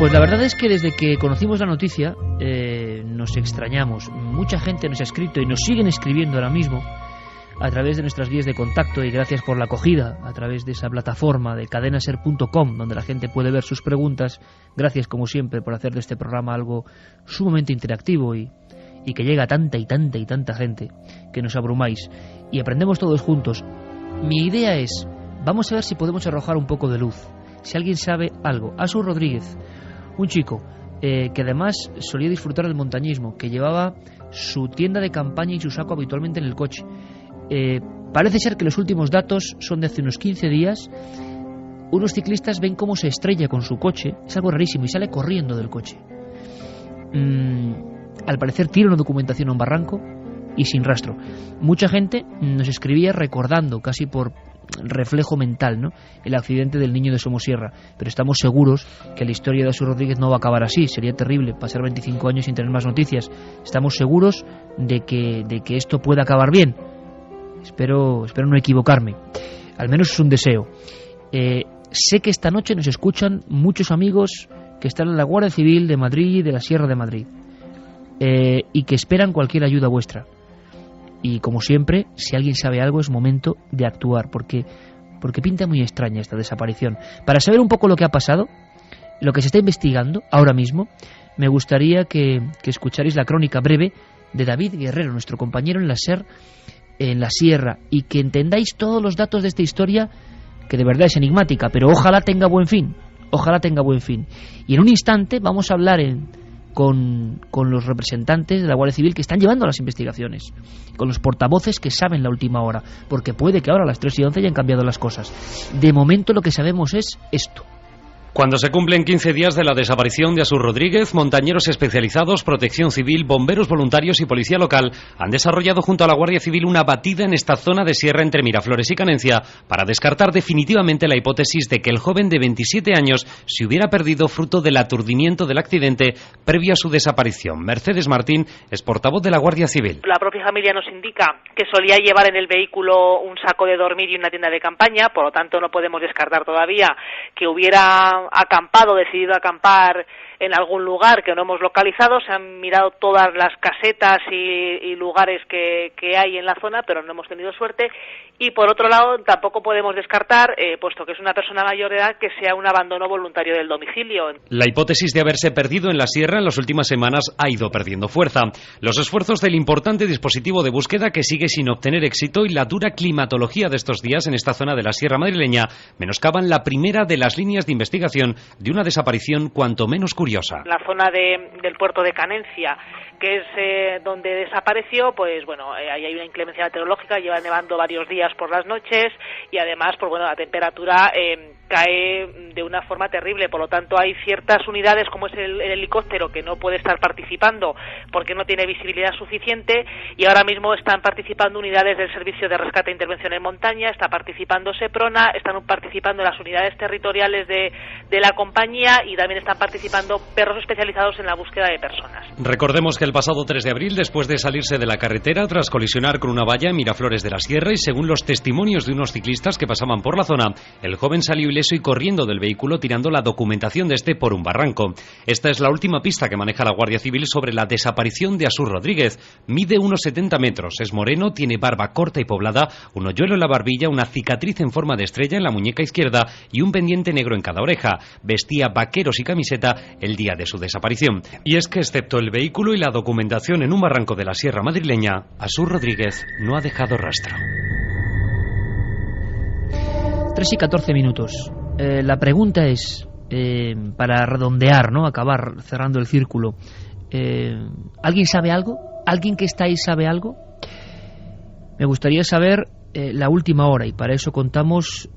Pues la verdad es que desde que conocimos la noticia nos extrañamos. Mucha gente nos ha escrito y nos siguen escribiendo ahora mismo a través de nuestras vías de contacto, y gracias por la acogida a través de esa plataforma de cadenaser.com, donde la gente puede ver sus preguntas. Gracias, como siempre, por hacer de este programa algo sumamente interactivo y que llega a tanta y tanta y tanta gente que nos abrumáis y aprendemos todos juntos. Mi idea es, vamos a ver si podemos arrojar un poco de luz, si alguien sabe algo. Asu Rodríguez, un chico que además solía disfrutar del montañismo, que llevaba su tienda de campaña y su saco habitualmente en el coche. Parece ser que los últimos datos son de hace unos 15 días. Unos ciclistas ven cómo se estrella con su coche, es algo rarísimo, y sale corriendo del coche. Al parecer tira una documentación a un barranco y sin rastro. Mucha gente nos escribía recordando, casi por reflejo mental, ¿no?, el accidente del niño de Somosierra, pero estamos seguros que la historia de Asu Rodríguez no va a acabar así. Sería terrible pasar 25 años sin tener más noticias. Estamos seguros de que esto pueda acabar bien. Espero no equivocarme. Al menos es un deseo. Sé que esta noche nos escuchan muchos amigos que están en la Guardia Civil de Madrid y de la Sierra de Madrid, y que esperan cualquier ayuda vuestra. Y como siempre, si alguien sabe algo, es momento de actuar, porque pinta muy extraña esta desaparición. Para saber un poco lo que ha pasado, lo que se está investigando ahora mismo, me gustaría que escucharais la crónica breve de David Guerrero, nuestro compañero en la SER, en la Sierra, y que entendáis todos los datos de esta historia, que de verdad es enigmática, pero ojalá tenga buen fin. Ojalá tenga buen fin. Y en un instante vamos a hablar con los representantes de la Guardia Civil que están llevando las investigaciones, con los portavoces que saben la última hora, porque puede que ahora a las 3:11 hayan cambiado las cosas. De momento lo que sabemos es esto. Cuando se cumplen 15 días de la desaparición de Asu Rodríguez, montañeros especializados, protección civil, bomberos voluntarios y policía local han desarrollado junto a la Guardia Civil una batida en esta zona de sierra entre Miraflores y Canencia para descartar definitivamente la hipótesis de que el joven de 27 años se hubiera perdido fruto del aturdimiento del accidente previo a su desaparición. Mercedes Martín es portavoz de la Guardia Civil. La propia familia nos indica que solía llevar en el vehículo un saco de dormir y una tienda de campaña, por lo tanto no podemos descartar todavía que hubiera decidido acampar en algún lugar que no hemos localizado. Se han mirado todas las casetas y lugares que hay en la zona, pero no hemos tenido suerte. Y por otro lado, tampoco podemos descartar, puesto que es una persona mayor de edad, que sea un abandono voluntario del domicilio. La hipótesis de haberse perdido en la sierra en las últimas semanas ha ido perdiendo fuerza. Los esfuerzos del importante dispositivo de búsqueda, que sigue sin obtener éxito, y la dura climatología de estos días en esta zona de la sierra madrileña menoscaban la primera de las líneas de investigación de una desaparición cuanto menos curiosa. La zona del puerto de Canencia, que es donde desapareció, pues bueno, ahí hay una inclemencia meteorológica, lleva nevando varios días por las noches y además, pues bueno, la temperatura cae de una forma terrible. Por lo tanto, hay ciertas unidades, como es el helicóptero, que no puede estar participando porque no tiene visibilidad suficiente, y ahora mismo están participando unidades del Servicio de Rescate e Intervención en Montaña, está participando Seprona, están participando las unidades territoriales de la compañía, y también están participando perros especializados en la búsqueda de personas. Recordemos que el pasado 3 de abril, después de salirse de la carretera tras colisionar con una valla en Miraflores de la Sierra, y según los testimonios de unos ciclistas que pasaban por la zona, el joven salió ileso y corriendo del vehículo, tirando la documentación de este por un barranco. Esta es la última pista que maneja la Guardia Civil sobre la desaparición de Asu Rodríguez. Mide unos 70 metros, es moreno, tiene barba corta y poblada, un hoyuelo en la barbilla, una cicatriz en forma de estrella en la muñeca izquierda y un pendiente negro en cada oreja. Vestía vaqueros y camiseta el día de su desaparición. Y es que, excepto el vehículo y la documentación en un barranco de la sierra madrileña, Asu Rodríguez no ha dejado rastro. 3:14. La pregunta es, para redondear, ¿no?, acabar cerrando el círculo, ¿alguien sabe algo? ¿Alguien que está ahí sabe algo? Me gustaría saber la última hora, y para eso contamos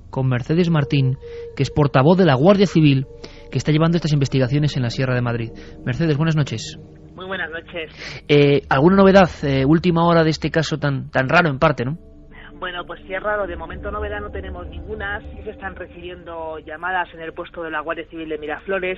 con Mercedes Martín, que es portavoz de la Guardia Civil, que está llevando estas investigaciones en la Sierra de Madrid. Mercedes, buenas noches. Muy buenas noches. ¿Alguna novedad, última hora, de este caso tan raro en parte, no? Bueno, pues sí es raro. De momento novedad no tenemos ninguna. Sí se están recibiendo llamadas en el puesto de la Guardia Civil de Miraflores,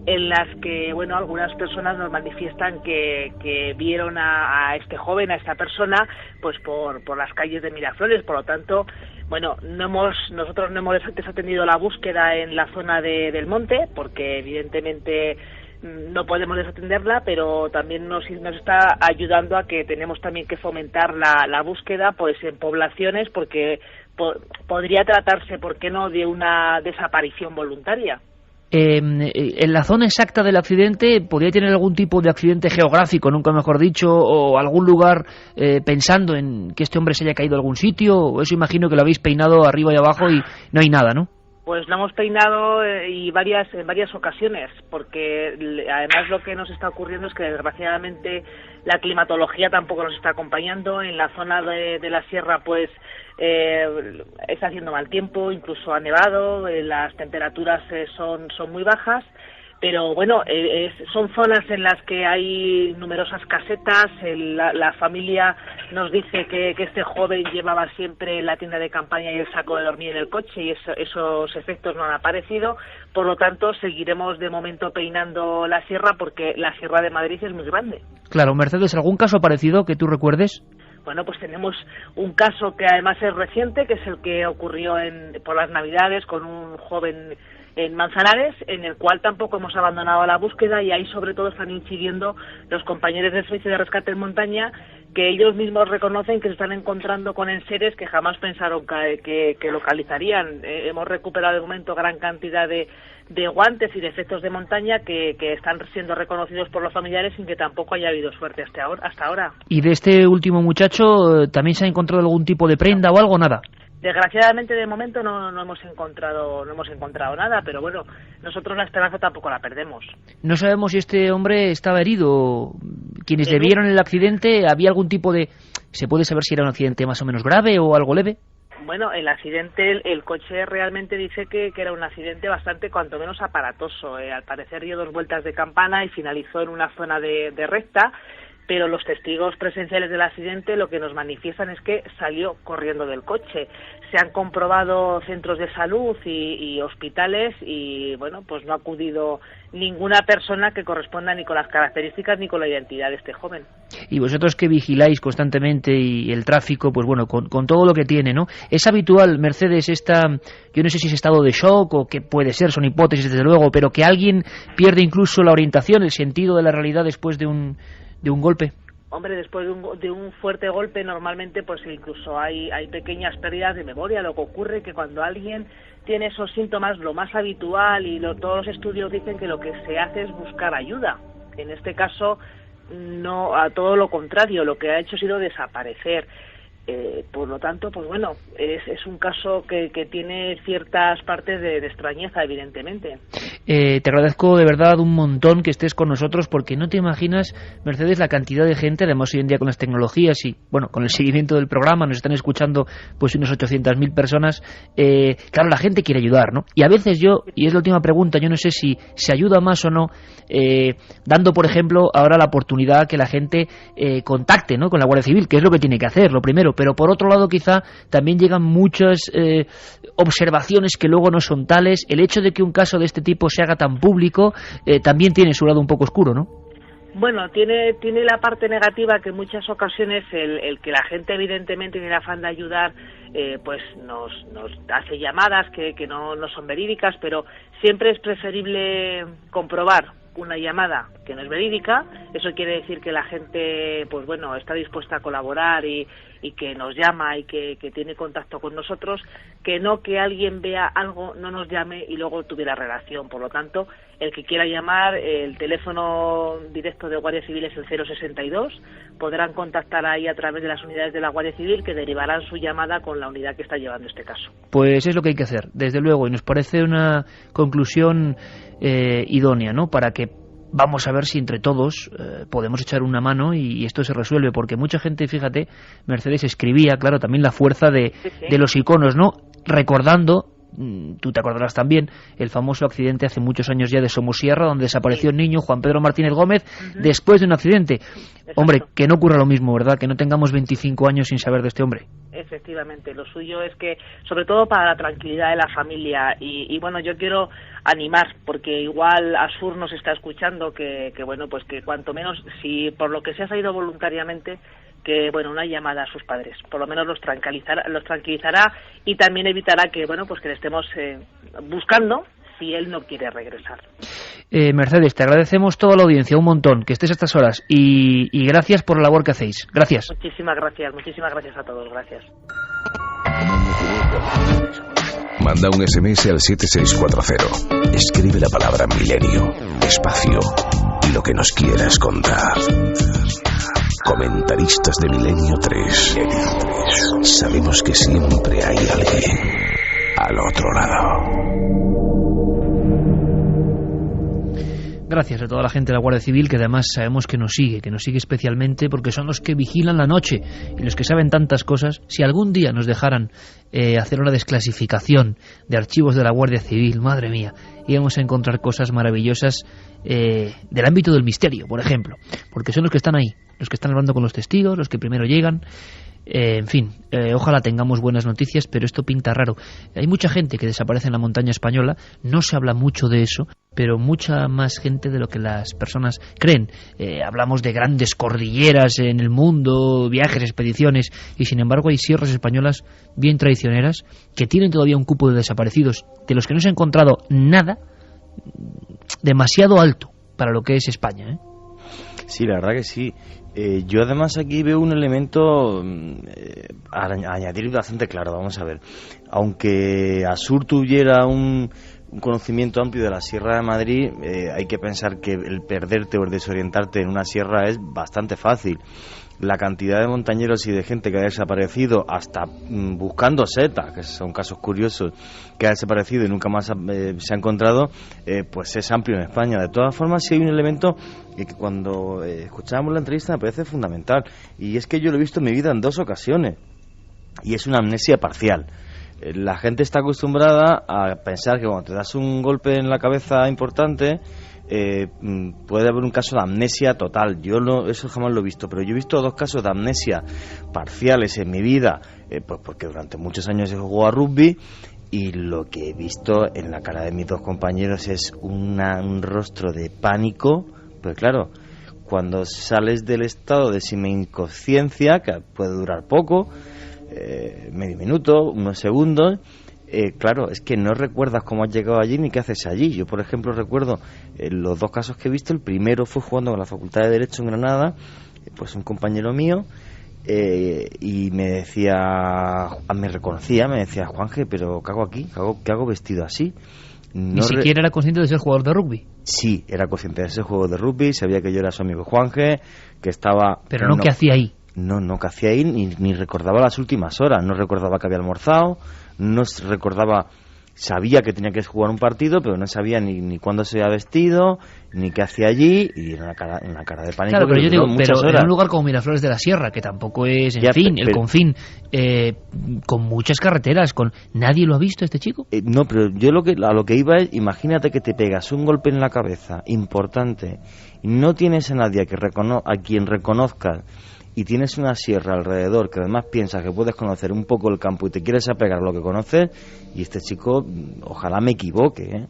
en las que, bueno, algunas personas nos manifiestan que vieron a este joven, a esta persona, pues por las calles de Miraflores. Por lo tanto, Bueno, nosotros no hemos desatendido la búsqueda en la zona del monte, porque evidentemente no podemos desatenderla, pero también nos está ayudando a que tenemos también que fomentar la búsqueda pues en poblaciones, porque podría tratarse, ¿por qué no?, de una desaparición voluntaria. En la zona exacta del accidente, ¿podría tener algún tipo de accidente geográfico, nunca mejor dicho, o algún lugar pensando en que este hombre se haya caído a algún sitio? O eso imagino que lo habéis peinado arriba y abajo y no hay nada, ¿no? Pues lo hemos peinado en varias ocasiones, porque además lo que nos está ocurriendo es que desgraciadamente la climatología tampoco nos está acompañando. En la zona de la sierra pues está haciendo mal tiempo, incluso ha nevado, las temperaturas son muy bajas. Pero bueno, son zonas en las que hay numerosas casetas. La familia nos dice que este joven llevaba siempre la tienda de campaña y el saco de dormir en el coche, y esos efectos no han aparecido. Por lo tanto, seguiremos de momento peinando la sierra, porque la Sierra de Madrid es muy grande. Claro, Mercedes, ¿algún caso parecido que tú recuerdes? Bueno, pues tenemos un caso que además es reciente, que es el que ocurrió por las Navidades con un joven en Manzanares, en el cual tampoco hemos abandonado la búsqueda, y ahí sobre todo están incidiendo los compañeros del Servicio de Rescate en Montaña, que ellos mismos reconocen que se están encontrando con enseres que jamás pensaron que localizarían. Hemos recuperado de momento gran cantidad de guantes y de efectos de montaña que están siendo reconocidos por los familiares sin que tampoco haya habido suerte hasta ahora. ¿Y de este último muchacho también se ha encontrado algún tipo de prenda o algo? Nada. Desgraciadamente de momento no hemos encontrado nada, pero bueno, nosotros la esperanza tampoco la perdemos. No sabemos si este hombre estaba herido. Quienes le vieron el accidente, ¿había algún tipo de...? ¿Se puede saber si era un accidente más o menos grave o algo leve? Bueno, el accidente, el coche realmente dice que era un accidente bastante, cuanto menos aparatoso. Al parecer dio 2 vueltas de campana y finalizó en una zona de recta, pero los testigos presenciales del accidente lo que nos manifiestan es que salió corriendo del coche. Se han comprobado centros de salud y hospitales, y bueno, pues no ha acudido ninguna persona que corresponda ni con las características ni con la identidad de este joven. Y vosotros que vigiláis constantemente y el tráfico, pues bueno, con todo lo que tiene, ¿no? ¿Es habitual, Mercedes, yo no sé si es estado de shock o qué puede ser, son hipótesis desde luego, pero que alguien pierde incluso la orientación, el sentido de la realidad después de un golpe? Hombre, después de un fuerte golpe normalmente pues incluso hay pequeñas pérdidas de memoria. Lo que ocurre es que cuando alguien tiene esos síntomas, lo más habitual, y todos los estudios dicen que lo que se hace es buscar ayuda. En este caso, no, a todo lo contrario, lo que ha hecho ha sido desaparecer. Por lo tanto, pues bueno, es un caso que tiene ciertas partes de extrañeza, evidentemente. Te agradezco de verdad un montón que estés con nosotros, porque no te imaginas, Mercedes, la cantidad de gente, además hoy en día con las tecnologías y bueno, con el seguimiento del programa, nos están escuchando pues unas 800.000 personas. Claro, la gente quiere ayudar, ¿no? Y a veces y es la última pregunta, yo no sé si se ayuda más o no, dando, por ejemplo, ahora la oportunidad que la gente contacte, ¿no?, con la Guardia Civil, que es lo que tiene que hacer, lo primero. Pero por otro lado quizá también llegan muchas observaciones que luego no son tales. El hecho de que un caso de este tipo se haga tan público también tiene su lado un poco oscuro, ¿no? Bueno, tiene la parte negativa, que en muchas ocasiones el que la gente evidentemente tiene el afán de ayudar, pues nos hace llamadas que no son verídicas, pero siempre es preferible comprobar una llamada que no es verídica. Eso quiere decir que la gente pues bueno, está dispuesta a colaborar y que nos llama y que tiene contacto con nosotros, que no que alguien vea algo, no nos llame y luego tuviera relación. Por lo tanto, el que quiera llamar, el teléfono directo de Guardia Civil es el 062, podrán contactar ahí a través de las unidades de la Guardia Civil, que derivarán su llamada con la unidad que está llevando este caso. Pues es lo que hay que hacer, desde luego, y nos parece una conclusión idónea, ¿no?, para que vamos a ver si entre todos podemos echar una mano y esto se resuelve, porque mucha gente, fíjate, Mercedes, escribía, claro, también la fuerza de los iconos, ¿no?, recordando, tú te acordarás también, el famoso accidente hace muchos años ya de Somosierra, donde desapareció el niño Juan Pedro Martínez Gómez después de un accidente. Exacto. Hombre, que no ocurra lo mismo, ¿verdad?, que no tengamos 25 años sin saber de este hombre. Efectivamente, lo suyo es que, sobre todo para la tranquilidad de la familia, y bueno, yo quiero animar, porque igual Asur nos está escuchando, que bueno, pues que cuanto menos, si por lo que sea ha ido voluntariamente, que bueno, una llamada a sus padres, por lo menos los tranquilizará y también evitará que bueno, pues que le estemos buscando si él no quiere regresar. Mercedes, te agradecemos toda la audiencia, un montón, que estés a estas horas y gracias por la labor que hacéis. Gracias. Muchísimas gracias a todos, gracias. Manda un SMS al 7640. Escribe la palabra milenio, espacio y lo que nos quieras contar. Comentaristas de Milenio 3. Sabemos que siempre hay alguien al otro lado. Gracias a toda la gente de la Guardia Civil, que además sabemos que nos sigue especialmente porque son los que vigilan la noche y los que saben tantas cosas. Si algún día nos dejaran hacer una desclasificación de archivos de la Guardia Civil, madre mía, íbamos a encontrar cosas maravillosas del ámbito del misterio, por ejemplo, porque son los que están ahí, los que están hablando con los testigos, los que primero llegan. En fin, ojalá tengamos buenas noticias, pero esto pinta raro. Hay mucha gente que desaparece en la montaña española, no se habla mucho de eso, pero mucha más gente de lo que las personas creen. Hablamos de grandes cordilleras en el mundo, viajes, expediciones, y sin embargo hay sierras españolas bien traicioneras que tienen todavía un cupo de desaparecidos, de los que no se ha encontrado nada, demasiado alto para lo que es España, ¿eh? Sí, la verdad que sí. Yo además aquí veo un elemento a añadir bastante claro. Vamos a ver, aunque Asur tuviera un conocimiento amplio de la Sierra de Madrid, hay que pensar que el perderte o el desorientarte en una sierra es bastante fácil. La cantidad de montañeros y de gente que ha desaparecido, hasta buscando setas, que son casos curiosos, que ha desaparecido y nunca más se ha encontrado, pues es amplio en España. De todas formas, sí hay un elemento que cuando escuchábamos la entrevista me parece fundamental, y es que yo lo he visto en mi vida en 2 ocasiones, y es una amnesia parcial. La gente está acostumbrada a pensar que cuando te das un golpe en la cabeza importante, puede haber un caso de amnesia total. Eso jamás lo he visto, pero yo he visto 2 casos de amnesia parciales en mi vida, pues porque durante muchos años he jugado a rugby, y lo que he visto en la cara de mis 2 compañeros es un rostro de pánico. Pues claro, cuando sales del estado de semi-inconsciencia, que puede durar poco, medio minuto, unos segundos, claro, es que no recuerdas cómo has llegado allí ni qué haces allí. Yo, por ejemplo, recuerdo los 2 casos que he visto. El primero fue jugando con la Facultad de Derecho en Granada, pues un compañero mío, y me reconocía, me decía: Juanje, pero ¿qué hago aquí? ¿Qué hago vestido así? Ni siquiera era consciente de ser jugador de rugby. Sí, era consciente de ser jugador de rugby, sabía que yo era su amigo Juanje, que estaba... Pero no, ¿qué hacía ahí? No, ¿qué hacía ahí? Ni recordaba las últimas horas, no recordaba que había almorzado, no recordaba... Sabía que tenía que jugar un partido, pero no sabía ni cuándo se había vestido, ni qué hacía allí, y era una cara de pánico. Claro, pero yo digo, pero en un lugar como Miraflores de la Sierra, que tampoco es, el Confín, con muchas carreteras, ¿nadie lo ha visto este chico? No, pero yo a lo que iba es, imagínate que te pegas un golpe en la cabeza importante, y no tienes a nadie a quien reconozcas, y tienes una sierra alrededor que además piensas que puedes conocer un poco el campo y te quieres apegar a lo que conoces, y este chico, ojalá me equivoque,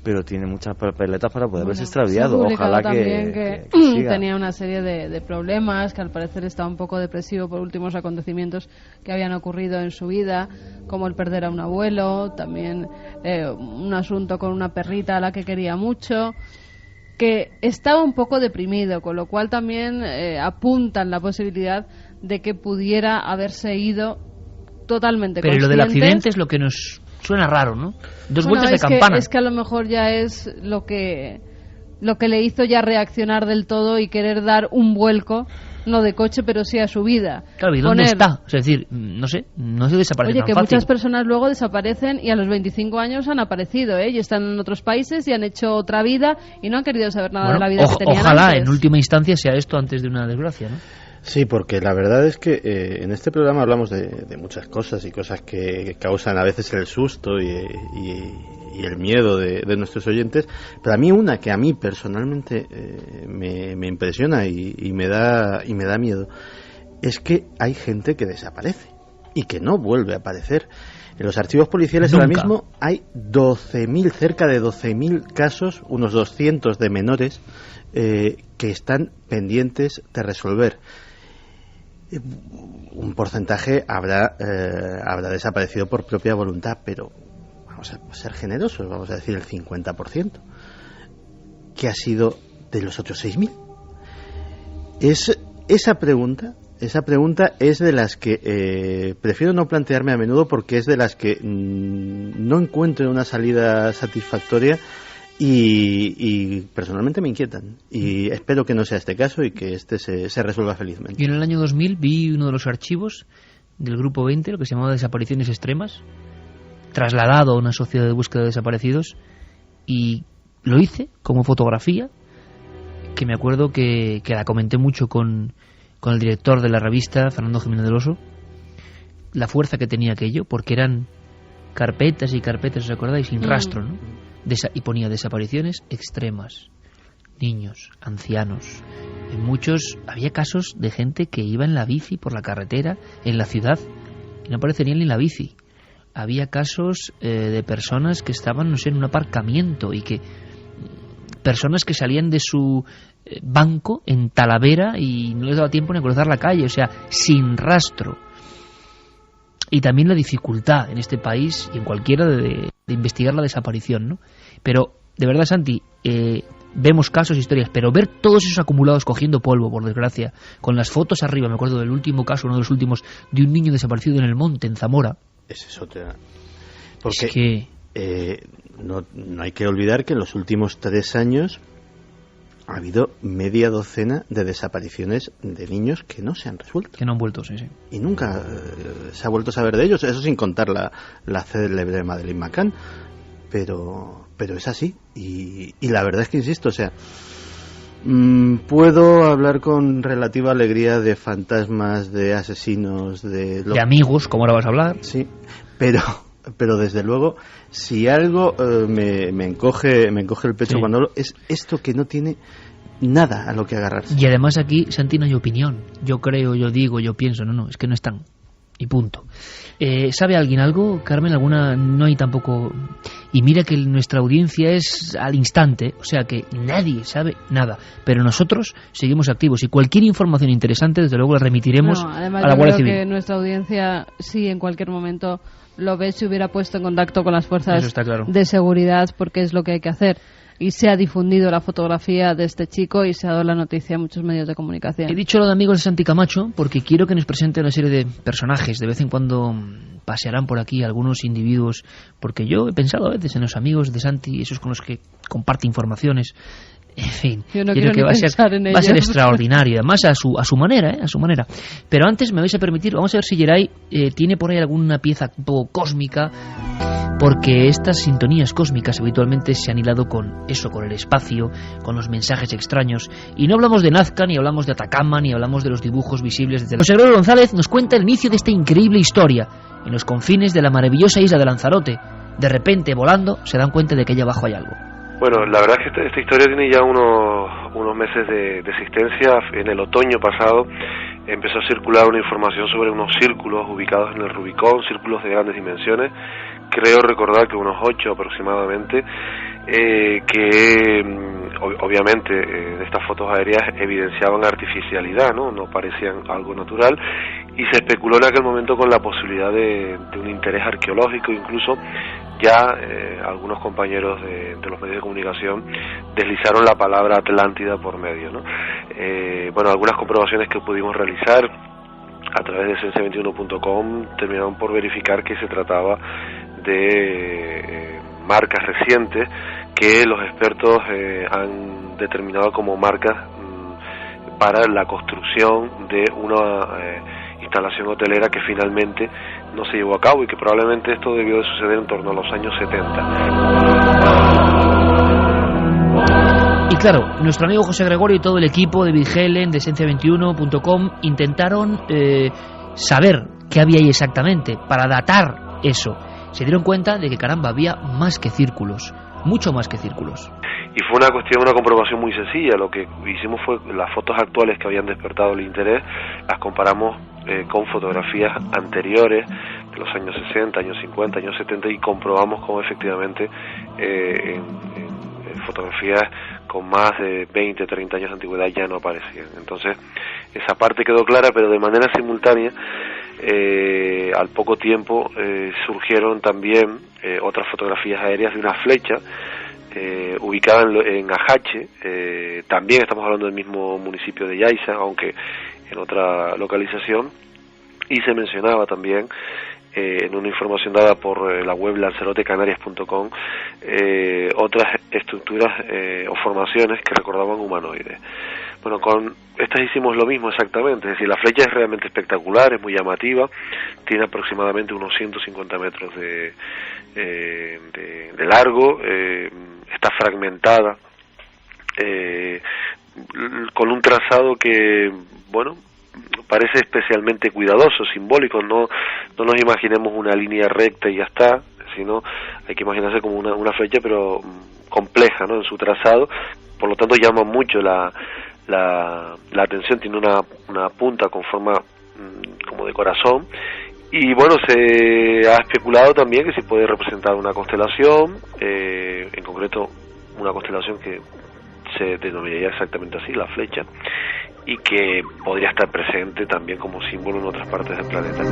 pero tiene muchas papeletas para poder verse extraviado. Ojalá que tenía una serie de problemas, que al parecer estaba un poco depresivo por últimos acontecimientos que habían ocurrido en su vida, como el perder a un abuelo, también un asunto con una perrita a la que quería mucho, que estaba un poco deprimido, con lo cual también apuntan la posibilidad de que pudiera haberse ido totalmente consciente. Pero lo del accidente es lo que nos suena raro, ¿no? 2 vueltas de campana. Es que a lo mejor ya es lo que le hizo ya reaccionar del todo y querer dar un vuelco, no de coche, pero sí a su vida. Claro, ¿y dónde está? Es decir, no se desaparece tan fácil. Muchas personas luego desaparecen y a los 25 años han aparecido, y están en otros países y han hecho otra vida y no han querido saber nada de la vida que tenían ojalá antes. En última instancia sea esto antes de una desgracia, ¿no? Sí, porque la verdad es que en este programa hablamos de muchas cosas, y cosas que causan a veces el susto y el miedo de nuestros oyentes, pero a mí una que a mí personalmente me impresiona y me da miedo es que hay gente que desaparece y que no vuelve a aparecer. En los archivos policiales ahora mismo hay cerca de 12.000 casos, unos 200 de menores que están pendientes de resolver. un porcentaje habrá desaparecido por propia voluntad, pero vamos a ser generosos, vamos a decir el 50%. ¿Qué ha sido de los otros 6.000? Esa pregunta es de las que prefiero no plantearme a menudo, porque es de las que no encuentro una salida satisfactoria y personalmente me inquietan. Y espero que no sea este caso y que este se resuelva felizmente. Yo en el año 2000 vi uno de los archivos del Grupo 20, lo que se llamaba Desapariciones Extremas, trasladado a una sociedad de búsqueda de desaparecidos, y lo hice como fotografía, que me acuerdo que la comenté mucho con el director de la revista, Fernando Jiménez del Oso, la fuerza que tenía aquello, porque eran carpetas y carpetas, ¿os acordáis? Sin rastro, ¿no? Y ponía desapariciones extremas, niños, ancianos. En muchos había casos de gente que iba en la bici por la carretera en la ciudad y no aparecía ni en la bici. Había casos de personas que estaban, no sé, en un aparcamiento, y que personas que salían de su banco en Talavera y no les daba tiempo ni a cruzar la calle, o sea, sin rastro. Y también la dificultad en este país y en cualquiera de investigar la desaparición, ¿no? Pero, de verdad, Santi, vemos casos, historias, pero ver todos esos acumulados cogiendo polvo, por desgracia, con las fotos arriba, me acuerdo del último caso, uno de los últimos, de un niño desaparecido en el monte, en Zamora. Esa es otra. Porque es que no hay que olvidar que en los últimos 3 años ha habido media docena de desapariciones de niños que no se han resuelto. Que no han vuelto, sí. Y nunca se ha vuelto a saber de ellos, eso sin contar la célebre de Madeleine McCann. Pero es así. Y la verdad es que, insisto, o sea, puedo hablar con relativa alegría de fantasmas, de asesinos, de amigos, como ahora vas a hablar. Sí, pero desde luego, si algo me encoge el pecho, sí, cuando hablo, es esto, que no tiene nada a lo que agarrarse. Y además aquí, Santi, no hay opinión. Yo creo, yo digo, yo pienso. No, es que no están. Y punto. ¿Sabe alguien algo, Carmen? ¿Alguna? No hay tampoco. Y mira que nuestra audiencia es al instante, o sea que nadie sabe nada. Pero nosotros seguimos activos y cualquier información interesante, desde luego, la remitiremos a la Guardia Civil. Que nuestra audiencia, sí, en cualquier momento lo ve, se hubiera puesto en contacto con las fuerzas de seguridad, porque es lo que hay que hacer. Y se ha difundido la fotografía de este chico y se ha dado la noticia a muchos medios de comunicación. He dicho lo de Amigos de Santi Camacho porque quiero que nos presente una serie de personajes. De vez en cuando pasearán por aquí algunos individuos, porque yo he pensado a veces en los amigos de Santi, esos con los que comparte informaciones. En fin, yo no quiero que va a ser extraordinario, además a su manera, a su manera. Pero antes me vais a permitir, vamos a ver si Geray tiene por ahí alguna pieza un poco cósmica, porque estas sintonías cósmicas habitualmente se han hilado con eso, con el espacio, con los mensajes extraños. Y no hablamos de Nazca, ni hablamos de Atacama, ni hablamos de los dibujos visibles desde José Gregorio González nos cuenta el inicio de esta increíble historia en los confines de la maravillosa isla de Lanzarote. De repente, volando, se dan cuenta de que allá abajo hay algo. Bueno, la verdad es que esta historia tiene ya unos meses de existencia. En el otoño pasado empezó a circular una información sobre unos círculos ubicados en el Rubicón, círculos de grandes dimensiones, creo recordar que unos 8 aproximadamente, que obviamente de estas fotos aéreas evidenciaban artificialidad, no parecían algo natural, y se especuló en aquel momento con la posibilidad de un interés arqueológico. Incluso ya algunos compañeros de los medios de comunicación deslizaron la palabra Atlántida por medio, ¿no? Bueno, algunas comprobaciones que pudimos realizar a través de ciencia21.com terminaron por verificar que se trataba de marcas recientes que los expertos han determinado como marcas para la construcción de una instalación hotelera que finalmente no se llevó a cabo, y que probablemente esto debió de suceder en torno a los años 70. Y claro, nuestro amigo José Gregorio y todo el equipo de Vigelen, de Ciencia21.com, intentaron saber qué había ahí exactamente, para datar eso. Se dieron cuenta de que, caramba, había más que círculos, mucho más que círculos. Y fue una comprobación muy sencilla. Lo que hicimos fue las fotos actuales que habían despertado el interés, las comparamos con fotografías anteriores de los años 60, años 50, años 70, y comprobamos cómo efectivamente en fotografías con más de 20, 30 años de antigüedad ya no aparecían. Entonces esa parte quedó clara, pero de manera simultánea, al poco tiempo, surgieron también otras fotografías aéreas de una flecha ubicada en Ajache, también estamos hablando del mismo municipio de Yaiza, aunque en otra localización, y se mencionaba también en una información dada por la web lanzarotecanarias.com otras estructuras o formaciones que recordaban humanoides. Bueno, con estas hicimos lo mismo exactamente, es decir, la flecha es realmente espectacular, es muy llamativa, tiene aproximadamente unos 150 metros de largo, está fragmentada, con un trazado que, bueno, parece especialmente cuidadoso, simbólico. No nos imaginemos una línea recta y ya está, sino hay que imaginarse como una flecha, pero compleja, ¿no?, en su trazado. Por lo tanto llama mucho la atención. Tiene una punta con forma como de corazón, y bueno, se ha especulado también que se puede representar una constelación, en concreto una constelación que se denominaría exactamente así, la flecha, y que podría estar presente también como símbolo en otras partes del planeta.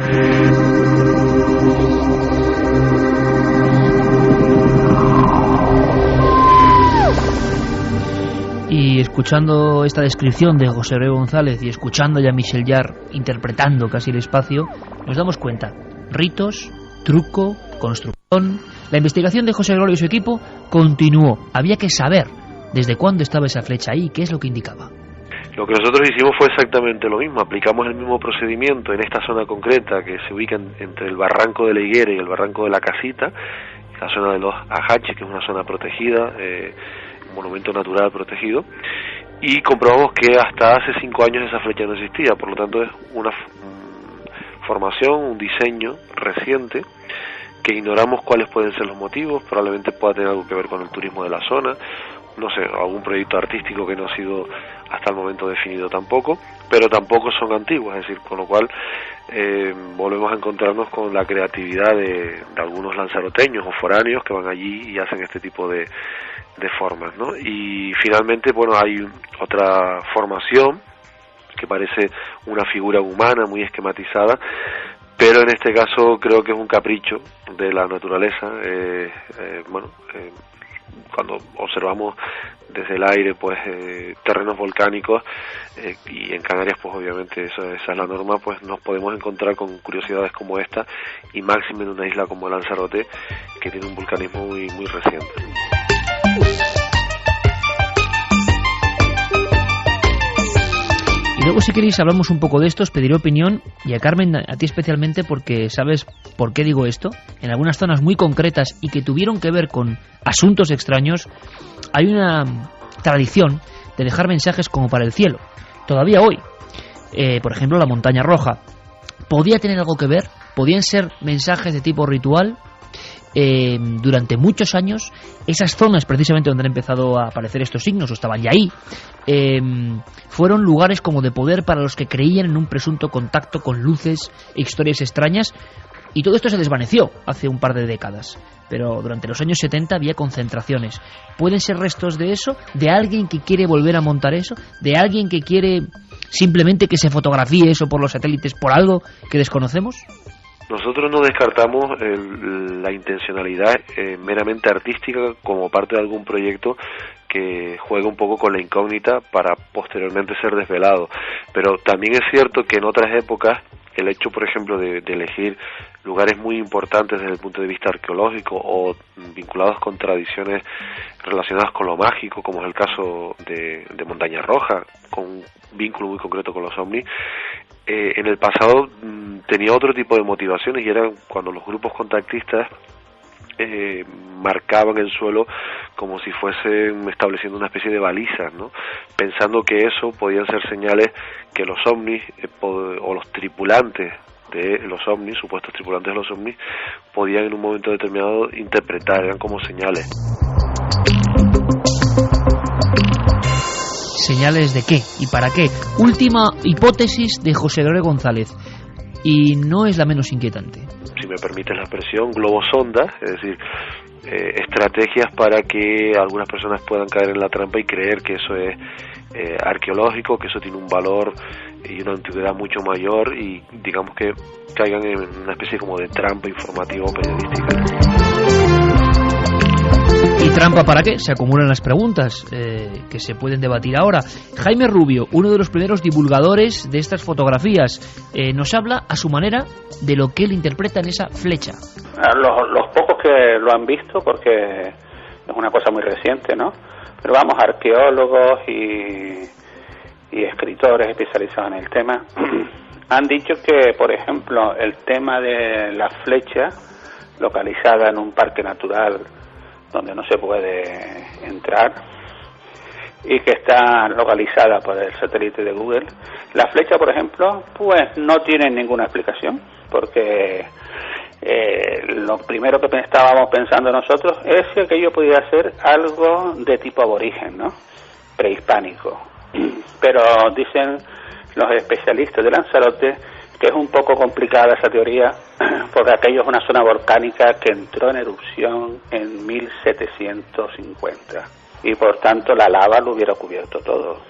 Y escuchando esta descripción de José Gregorio González y escuchando ya a Michel Jarre interpretando casi el espacio, nos damos cuenta: ritos, truco, construcción. La investigación de José Gregorio y su equipo continuó. Había que saber desde cuándo estaba esa flecha ahí y qué es lo que indicaba. Lo que nosotros hicimos fue exactamente lo mismo. Aplicamos el mismo procedimiento en esta zona concreta que se ubica entre el barranco de la Higuera y el barranco de la Casita, la zona de los Ajaches, que es una zona protegida, un monumento natural protegido, y comprobamos que hasta hace 5 años esa flecha no existía. Por lo tanto, es una formación, un diseño reciente que ignoramos cuáles pueden ser los motivos. Probablemente pueda tener algo que ver con el turismo de la zona, no sé, algún proyecto artístico que no ha sido hasta el momento definido tampoco, pero tampoco son antiguos, es decir, con lo cual volvemos a encontrarnos con la creatividad de algunos lanzaroteños o foráneos que van allí y hacen este tipo de formas, ¿no? Y finalmente, bueno, hay otra formación que parece una figura humana muy esquematizada, pero en este caso creo que es un capricho de la naturaleza. Cuando observamos desde el aire, pues terrenos volcánicos, y en Canarias, pues obviamente esa es la norma, pues nos podemos encontrar con curiosidades como esta, y máxime en una isla como Lanzarote, que tiene un vulcanismo muy, muy reciente. Y luego, si queréis, hablamos un poco de esto. Os pediré opinión, y a Carmen, a ti especialmente, porque sabes por qué digo esto. En algunas zonas muy concretas y que tuvieron que ver con asuntos extraños, hay una tradición de dejar mensajes como para el cielo. Todavía hoy, por ejemplo, la Montaña Roja podía tener algo que ver, podían ser mensajes de tipo ritual. Durante muchos años, esas zonas precisamente donde han empezado a aparecer estos signos, o estaban ya ahí, fueron lugares como de poder para los que creían en un presunto contacto con luces e historias extrañas, y todo esto se desvaneció hace un par de décadas. Pero durante los años 70 había concentraciones. ¿Pueden ser restos de eso? ¿De alguien que quiere volver a montar eso? ¿De alguien que quiere simplemente que se fotografíe eso por los satélites por algo que desconocemos? Nosotros no descartamos la intencionalidad meramente artística como parte de algún proyecto que juega un poco con la incógnita para posteriormente ser desvelado. Pero también es cierto que en otras épocas el hecho, por ejemplo, de elegir lugares muy importantes desde el punto de vista arqueológico o vinculados con tradiciones relacionadas con lo mágico, como es el caso de Montaña Roja, con un vínculo muy concreto con los ovnis, en el pasado tenía otro tipo de motivaciones, y eran cuando los grupos contactistas marcaban el suelo como si fuesen estableciendo una especie de balizas, ¿no?, pensando que eso podían ser señales que los ovnis o los tripulantes de los ovnis, supuestos tripulantes de los ovnis, podían en un momento determinado interpretar, eran como señales. ¿Señales de qué? ¿Y para qué? Última hipótesis de José Gregorio González, y no es la menos inquietante. Si me permites la expresión, globosondas, es decir, estrategias para que algunas personas puedan caer en la trampa y creer que eso es arqueológico, que eso tiene un valor y una antigüedad mucho mayor, y digamos que caigan en una especie como de trampa informativa o periodística. ¿Y trampa para qué? Se acumulan las preguntas que se pueden debatir ahora. Jaime Rubio, uno de los primeros divulgadores de estas fotografías, nos habla a su manera de lo que él interpreta en esa flecha. Los pocos que lo han visto, porque es una cosa muy reciente, ¿no? Pero vamos, arqueólogos y escritores especializados en el tema han dicho que, por ejemplo, el tema de la flecha localizada en un parque natural donde no se puede entrar y que está localizada por el satélite de Google, la flecha, por ejemplo, pues no tiene ninguna explicación, porque lo primero que estábamos pensando nosotros es que aquello podía ser algo de tipo aborigen, ¿no? Prehispánico. Pero dicen los especialistas de Lanzarote que es un poco complicada esa teoría, porque aquello es una zona volcánica que entró en erupción en 1750 y por tanto la lava lo hubiera cubierto todo.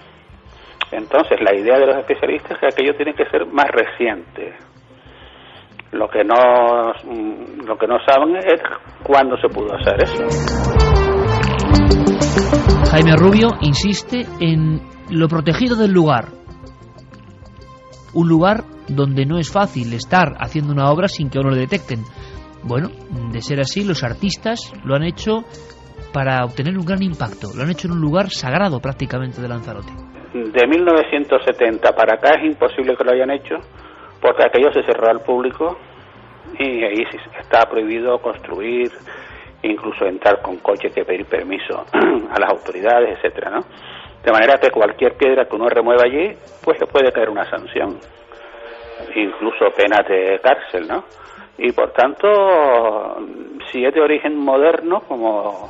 Entonces la idea de los especialistas es que aquello tiene que ser más reciente. Lo que no saben es cuándo se pudo hacer eso. Jaime Rubio insiste en lo protegido del lugar. Un lugar donde no es fácil estar haciendo una obra sin que a uno le detecten. Bueno, de ser así, los artistas lo han hecho para obtener un gran impacto. Lo han hecho en un lugar sagrado prácticamente de Lanzarote. De 1970 para acá es imposible que lo hayan hecho, porque aquello se cerró al público y ahí está prohibido construir, incluso entrar con coche, que pedir permiso a las autoridades, etcétera, ¿no? De manera que cualquier piedra que uno remueva allí, pues le puede caer una sanción, incluso pena de cárcel, ¿no? Y por tanto, si es de origen moderno, como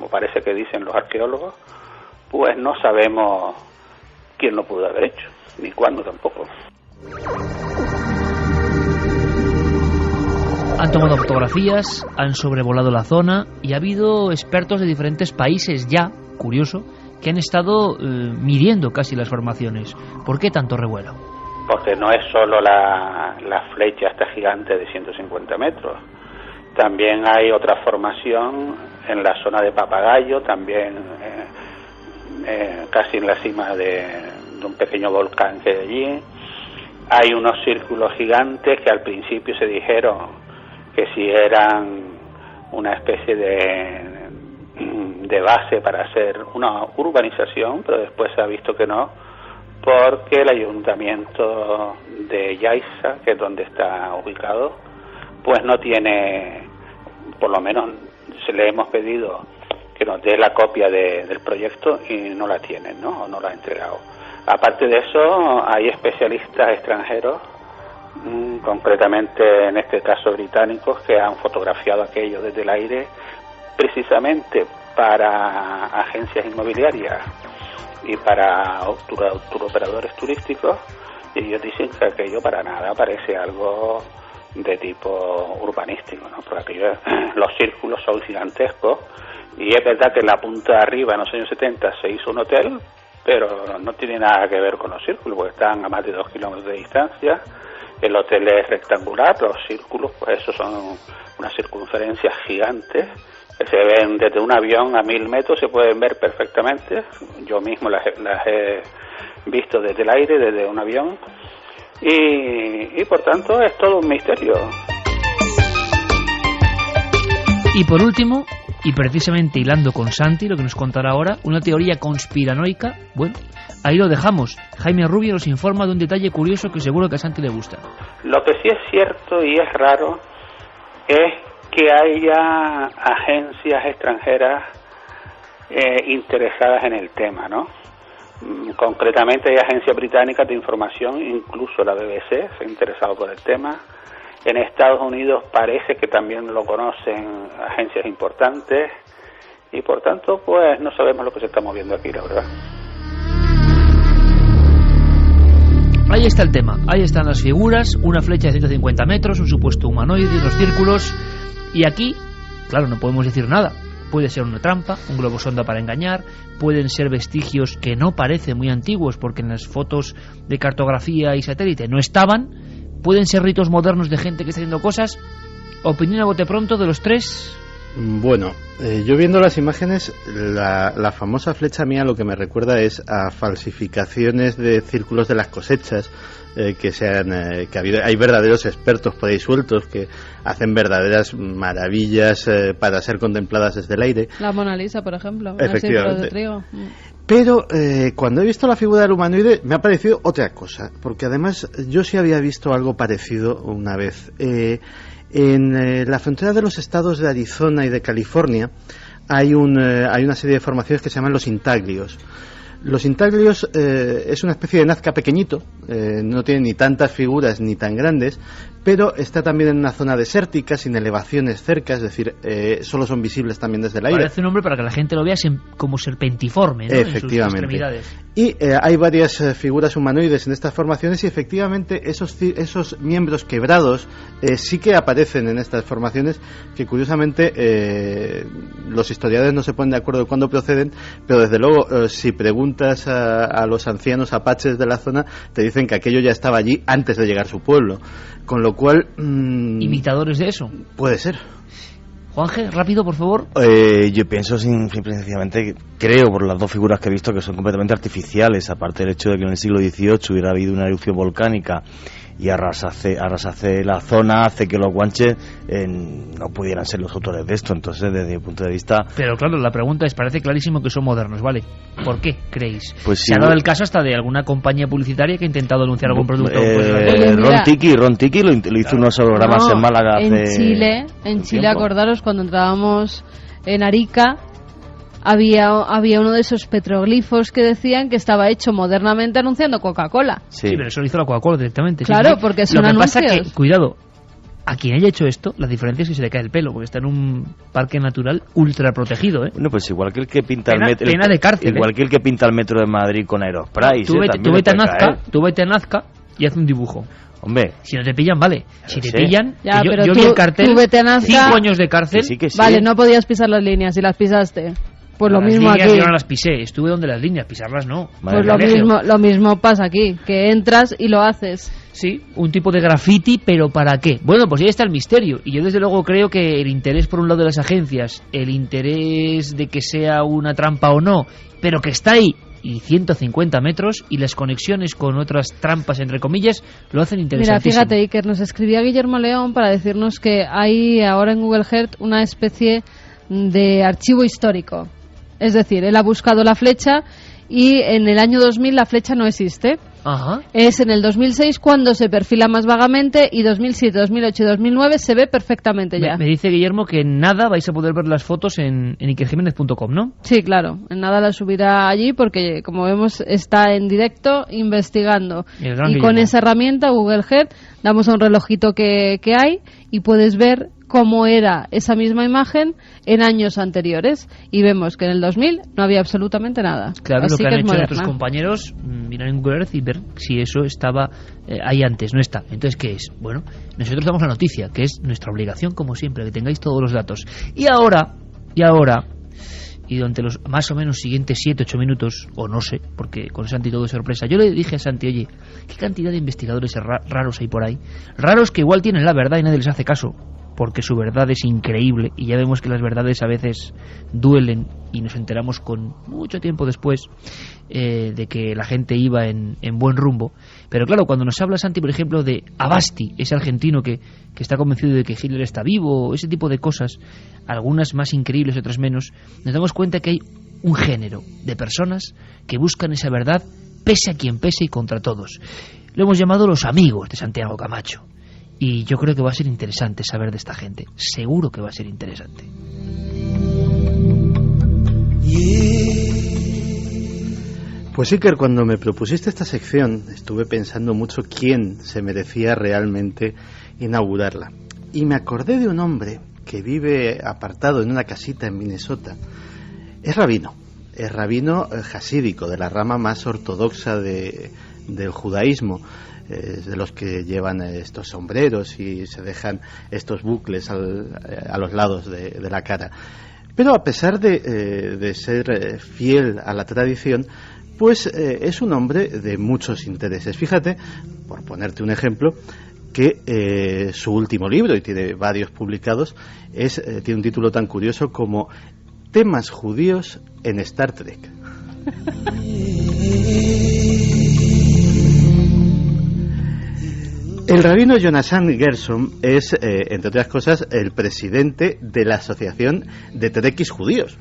parece que dicen los arqueólogos, pues no sabemos quién lo pudo haber hecho, ni cuándo tampoco. Han tomado fotografías, han sobrevolado la zona y ha habido expertos de diferentes países ya, curioso, que han estado midiendo casi las formaciones. ¿Por qué tanto revuelo? Porque no es solo la flecha esta gigante de 150 metros. También hay otra formación en la zona de Papagayo, también casi en la cima de un pequeño volcán que hay allí. Hay unos círculos gigantes que al principio se dijeron que si eran una especie de base para hacer una urbanización, pero después se ha visto que no, porque el ayuntamiento de Yaiza, que es donde está ubicado, pues no tiene, por lo menos se le hemos pedido que nos dé la copia del proyecto y no la tienen, ¿no? O no la ha entregado. Aparte de eso, hay especialistas extranjeros, concretamente en este caso británicos, que han fotografiado aquello desde el aire precisamente para agencias inmobiliarias y para operadores turísticos, y ellos dicen que aquello para nada parece algo de tipo urbanístico, ¿no? Porque aquello, los círculos son gigantescos, y es verdad que en la punta de arriba en los años 70 se hizo un hotel, pero no tiene nada que ver con los círculos, porque están a más de 2 kilómetros de distancia. El hotel es rectangular, los círculos, pues esos son unas circunferencias gigantes que se ven desde un avión a 1000 metros, se pueden ver perfectamente. Yo mismo las he visto desde el aire, desde un avión, y por tanto es todo un misterio. Y por último, y precisamente hilando con Santi, lo que nos contará ahora, una teoría conspiranoica. Bueno, ahí lo dejamos. Jaime Rubio nos informa de un detalle curioso que seguro que a Santi le gusta. Lo que sí es cierto y es raro es que haya agencias extranjeras interesadas en el tema, ¿no? Concretamente hay agencias británicas de información, incluso la BBC se ha interesado por el tema. En Estados Unidos parece que también lo conocen agencias importantes, y por tanto pues no sabemos lo que se está moviendo aquí, la verdad. Ahí está el tema, ahí están las figuras, una flecha de 150 metros, un supuesto humanoide, unos círculos, y aquí claro, no podemos decir nada. Puede ser una trampa, un globo sonda para engañar, pueden ser vestigios que no parecen muy antiguos porque en las fotos de cartografía y satélite no estaban, pueden ser ritos modernos de gente que está haciendo cosas. Opinión a bote pronto de los tres. Bueno, yo viendo las imágenes, la famosa flecha mía lo que me recuerda es a falsificaciones de círculos de las cosechas, hay verdaderos expertos por ahí sueltos que hacen verdaderas maravillas para ser contempladas desde el aire. La Mona Lisa, por ejemplo, efectivamente, de trigo. Pero cuando he visto la figura del humanoide me ha parecido otra cosa, porque además yo sí había visto algo parecido una vez. En la frontera de los estados de Arizona y de California hay una serie de formaciones que se llaman los intaglios. Los intaglios es una especie de nazca pequeñito, no tiene ni tantas figuras ni tan grandes, pero está también en una zona desértica, sin elevaciones cerca, es decir, solo son visibles también desde el aire. Parece un nombre para que la gente lo vea como serpentiforme, ¿no? Efectivamente. En sus extremidades. Y hay varias figuras humanoides en estas formaciones y efectivamente esos miembros quebrados sí que aparecen en estas formaciones, que curiosamente los historiadores no se ponen de acuerdo de cuándo proceden, pero desde luego si preguntas a los ancianos apaches de la zona te dicen que aquello ya estaba allí antes de llegar a su pueblo, con lo cual... ¿Imitadores de eso? Puede ser. Juanje, rápido, por favor. Yo pienso simple y sencillamente, creo por las dos figuras que he visto que son completamente artificiales, aparte del hecho de que en el siglo XVIII hubiera habido una erupción volcánica y arrasase la zona, hace que los guanches no pudieran ser los autores de esto. Entonces, desde mi punto de vista... Pero claro, la pregunta es, parece clarísimo que son modernos, ¿vale? ¿Por qué creéis? Pues se ha dado el caso hasta de alguna compañía publicitaria que ha intentado anunciar algún producto. Ron Tiki lo hizo unos hologramas en Málaga en Chile, acordaros, cuando entrábamos en Arica, había uno de esos petroglifos que decían que estaba hecho modernamente anunciando Coca-Cola. Sí, pero eso lo hizo la Coca-Cola directamente. Claro, sí, porque son anuncios. Lo que pasa que, cuidado, a quien haya hecho esto, la diferencia es que se le cae el pelo, porque está en un parque natural ultra protegido, ¿eh? Bueno, pues igual que el que pinta el metro... Pena de cárcel, igual que el que pinta el metro de Madrid con Aerospray. Tú vete a Nazca y haz un dibujo. Hombre, si no te pillan, vale. Si te pillan, ya, yo vi el cartel, 5 años de cárcel. Que sí. Vale, no podías pisar las líneas, si las pisaste. Pues lo mismo aquí. Yo no las pisé, estuve donde las líneas, pisarlas no. Pues lo mismo pasa aquí, que entras y lo haces. Sí, un tipo de graffiti, pero ¿para qué? Bueno, pues ahí está el misterio. Y yo desde luego creo que el interés por un lado de las agencias, el interés de que sea una trampa o no, pero que está ahí, y 150 metros, y las conexiones con otras trampas, entre comillas, lo hacen interesantísimo. Mira, fíjate, Iker, nos escribía Guillermo León para decirnos que hay ahora en Google Earth una especie de archivo histórico. Es decir, él ha buscado la flecha y en el año 2000 la flecha no existe. Ajá. Es en el 2006 cuando se perfila más vagamente, y 2007, 2008 y 2009 se ve perfectamente ya. Me dice Guillermo que en nada vais a poder ver las fotos en ikerjimenez.com, ¿no? Sí, claro, en nada las subirá allí porque, como vemos, está en directo investigando. Y con esa herramienta, Google Earth, damos a un relojito que hay y puedes ver cómo era esa misma imagen en años anteriores, y vemos que en el 2000 no había absolutamente nada. Claro, así lo que han hecho moderna. nuestros compañeros, mirar en Google Earth y ver si eso estaba ahí antes, no está. Entonces, ¿qué es? Bueno, nosotros damos la noticia, que es nuestra obligación, como siempre, que tengáis todos los datos. Y ahora, y durante los más o menos siguientes 7-8 minutos, o no sé, porque con Santi todo es sorpresa, yo le dije a Santi, oye, ¿qué cantidad de investigadores raros hay por ahí? Raros que igual tienen la verdad y nadie les hace caso, porque su verdad es increíble, y ya vemos que las verdades a veces duelen, y nos enteramos con mucho tiempo después de que la gente iba en buen rumbo. Pero claro, cuando nos habla Santi, por ejemplo, de Abasti, ese argentino que está convencido de que Hitler está vivo, ese tipo de cosas, algunas más increíbles, otras menos, nos damos cuenta que hay un género de personas que buscan esa verdad pese a quien pese y contra todos. Lo hemos llamado los amigos de Santiago Camacho. Y yo creo que va a ser interesante saber de esta gente. Seguro que va a ser interesante. Pues Iker, cuando me propusiste esta sección, estuve pensando mucho quién se merecía realmente inaugurarla. Y me acordé de un hombre que vive apartado en una casita en Minnesota. Es rabino hasídico, de la rama más ortodoxa del judaísmo. de los que llevan estos sombreros y se dejan estos bucles a los lados de la cara. Pero a pesar de ser fiel a la tradición, pues es un hombre de muchos intereses. Fíjate, por ponerte un ejemplo, que su último libro, y tiene varios publicados, tiene un título tan curioso como Temas judíos en Star Trek. El rabino Jonathan Gershon es, entre otras cosas, el presidente de la Asociación de Trekkies Judíos.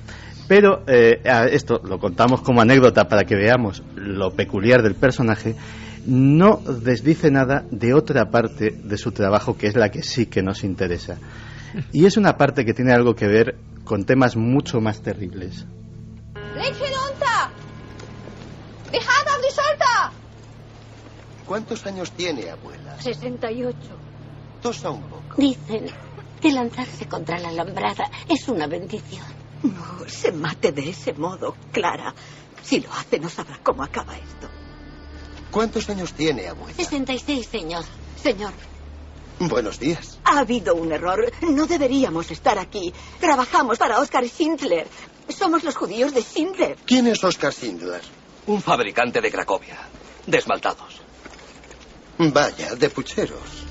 Pero esto lo contamos como anécdota para que veamos lo peculiar del personaje. No desdice nada de otra parte de su trabajo, que es la que sí que nos interesa. Y es una parte que tiene algo que ver con temas mucho más terribles. ¿Cuántos años tiene, abuela? 68. Tosa un poco. Dicen que lanzarse contra la alambrada es una bendición. No se mate de ese modo, Clara. Si lo hace, no sabrá cómo acaba esto. ¿Cuántos años tiene, abuela? 66, señor. Señor. Buenos días. Ha habido un error. No deberíamos estar aquí. Trabajamos para Oskar Schindler. Somos los judíos de Schindler. ¿Quién es Oskar Schindler? Un fabricante de Cracovia. De esmaltados. Vaya, de pucheros.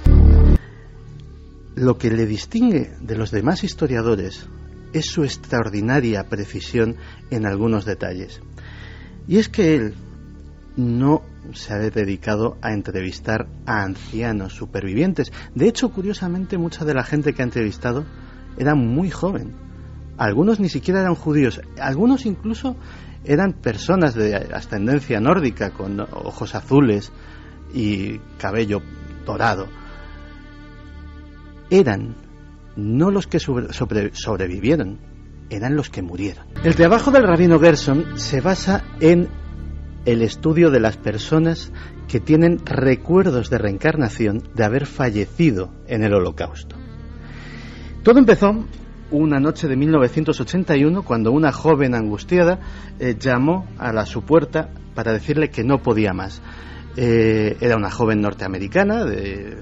Lo que le distingue de los demás historiadores es su extraordinaria precisión en algunos detalles. Y es que él no se ha dedicado a entrevistar a ancianos supervivientes. De hecho, curiosamente, mucha de la gente que ha entrevistado era muy joven. Algunos ni siquiera eran judíos. Algunos incluso eran personas de ascendencia nórdica, con ojos azules y cabello dorado. Eran no los que sobrevivieron, eran los que murieron. El trabajo del rabino Gershon se basa en el estudio de las personas que tienen recuerdos de reencarnación de haber fallecido en el Holocausto. Todo empezó una noche de 1981 cuando una joven angustiada llamó a su puerta para decirle que no podía más. Era una joven norteamericana de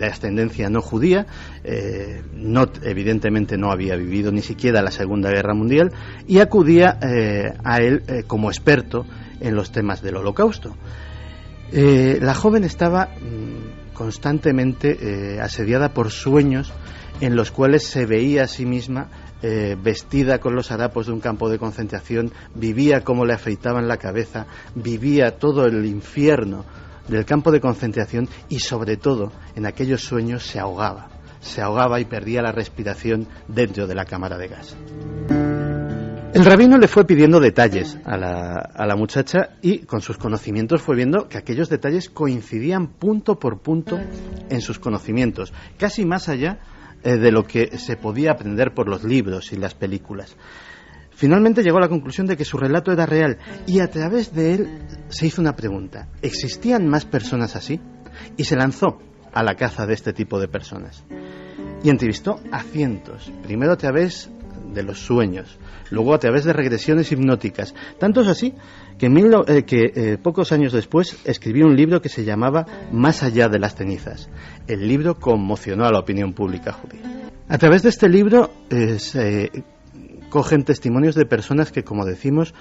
ascendencia no judía, evidentemente no había vivido ni siquiera la Segunda Guerra Mundial, y acudía a él como experto en los temas del Holocausto. La joven estaba constantemente asediada por sueños en los cuales se veía a sí misma vestida con los harapos de un campo de concentración, vivía cómo le afeitaban la cabeza, vivía todo el infierno del campo de concentración y sobre todo en aquellos sueños se ahogaba y perdía la respiración dentro de la cámara de gas. El rabino le fue pidiendo detalles a la muchacha y con sus conocimientos fue viendo que aquellos detalles coincidían punto por punto en sus conocimientos, casi más allá de lo que se podía aprender por los libros y las películas. Finalmente llegó a la conclusión de que su relato era real y a través de él se hizo una pregunta: ¿existían más personas así? Y se lanzó a la caza de este tipo de personas y entrevistó a cientos, primero a través de los sueños, luego a través de regresiones hipnóticas. Tanto es así que pocos años después escribió un libro que se llamaba Más allá de las cenizas. El libro conmocionó a la opinión pública judía. A través de este libro se cogen testimonios de personas que, como decimos,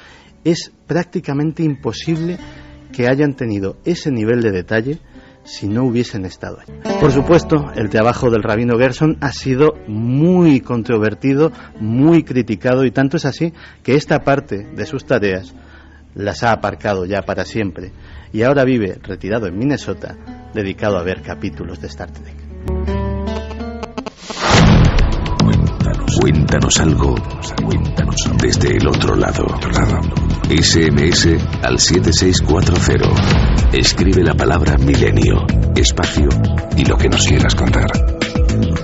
es prácticamente imposible que hayan tenido ese nivel de detalle si no hubiesen estado ahí. Por supuesto, el trabajo del rabino Gershon ha sido muy controvertido, muy criticado, y tanto es así que esta parte de sus tareas las ha aparcado ya para siempre y ahora vive retirado en Minnesota, dedicado a ver capítulos de Star Trek. Cuéntanos algo. Cuéntanos desde el otro lado. SMS al 7640. Escribe la palabra milenio, espacio y lo que nos quieras contar.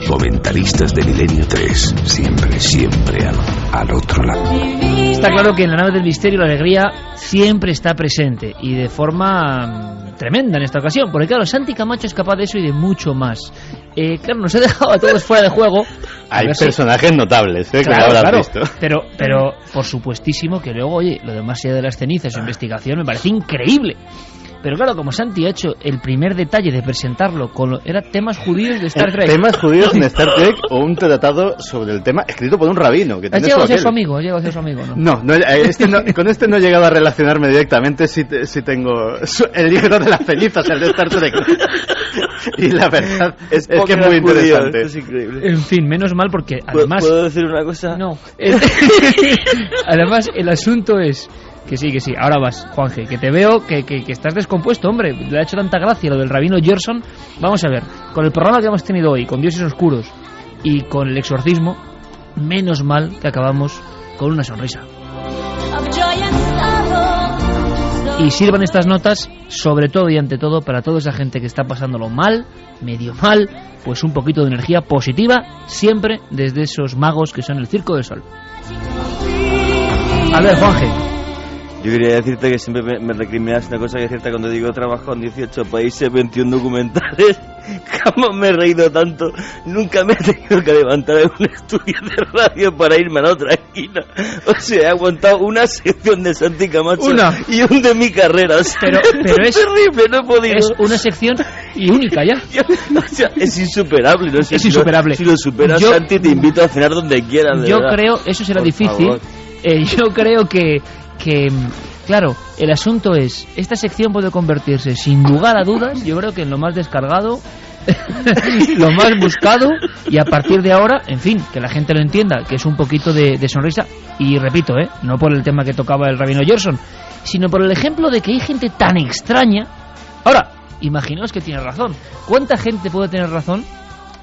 Comentaristas de Milenio 3. Siempre al otro lado. Está claro que en la nave del misterio la alegría siempre está presente y de forma tremenda en esta ocasión, porque claro, Santi Camacho es capaz de eso y de mucho más. Claro, nos ha dejado a todos fuera de juego. Hay personajes notables, claro, que no habrás visto. Pero por supuestísimo que luego, oye, lo demás allá de las cenizas, su investigación me parece increíble. Pero claro, como Santi ha hecho el primer detalle de presentarlo era temas judíos de Star Trek. Temas judíos en Star Trek o un tratado sobre el tema escrito por un rabino. Que ¿Has llegado a ser su amigo? ¿No? Con este no he llegado a relacionarme directamente. Sí tengo el libro de las cenizas, el de Star Trek. Y la verdad es que es muy interesante. Es increíble. En fin, menos mal porque además... ¿Puedo decir una cosa? No. Además, el asunto es... Que sí. Ahora vas, Juanje, que te veo que estás descompuesto, hombre. Le ha hecho tanta gracia lo del rabino Gerson. Vamos a ver, con el programa que hemos tenido hoy, con Dioses Oscuros y con el exorcismo, menos mal que acabamos con una sonrisa. Y sirvan estas notas, sobre todo y ante todo, para toda esa gente que está pasándolo mal, medio mal, pues un poquito de energía positiva, siempre desde esos magos que son el Circo del Sol. A ver, Juanje. Yo quería decirte que siempre me recriminas una cosa que es cierta cuando digo trabajo en 18 países, 21 documentales. Jamás me he reído tanto. Nunca me he tenido que levantar en un estudio de radio para irme a la otra esquina. O sea, he aguantado una sección de Santi Camacho y un de mi carrera. O sea, pero es terrible, no he podido. Es una sección y única ya. O sea, es insuperable. No sé es insuperable. Si lo superas, Santi, te invito a cenar donde quieras. Yo creo, eso será difícil. Yo creo que claro, el asunto es, esta sección puede convertirse sin lugar a dudas, yo creo que en lo más descargado, lo más buscado, y a partir de ahora, en fin, que la gente lo entienda, que es un poquito de sonrisa, y repito, no por el tema que tocaba el rabino Gerson, sino por el ejemplo de que hay gente tan extraña. Ahora, imaginaos que tiene razón. ¿Cuánta gente puede tener razón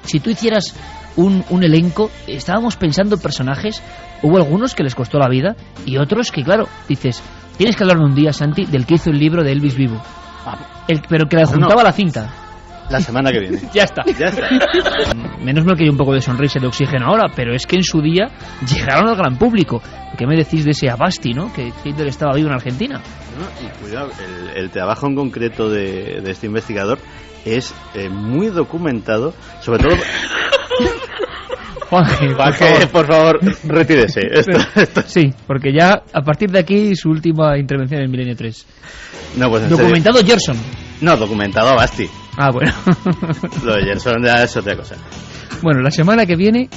si tú hicieras un elenco? Estábamos pensando en personajes, hubo algunos que les costó la vida y otros que, claro, dices, tienes que hablar un día, Santi, del que hizo el libro de Elvis vivo, pero que le juntaba la cinta. La semana que viene. Ya está. Menos mal que hay un poco de sonrisa y de oxígeno ahora, pero es que en su día llegaron al gran público. ¿Qué me decís de ese Abasti, no? Que Hitler estaba vivo en Argentina. Y cuidado, el trabajo en concreto de este investigador es muy documentado, sobre todo... Juanje, por favor, retírese. Esto. Sí, porque ya a partir de aquí su última intervención en Milenio 3. No, pues documentado Gerson. No, documentado Abasti. Ah, bueno. Lo de Gerson ya es otra cosa. Bueno, la semana que viene,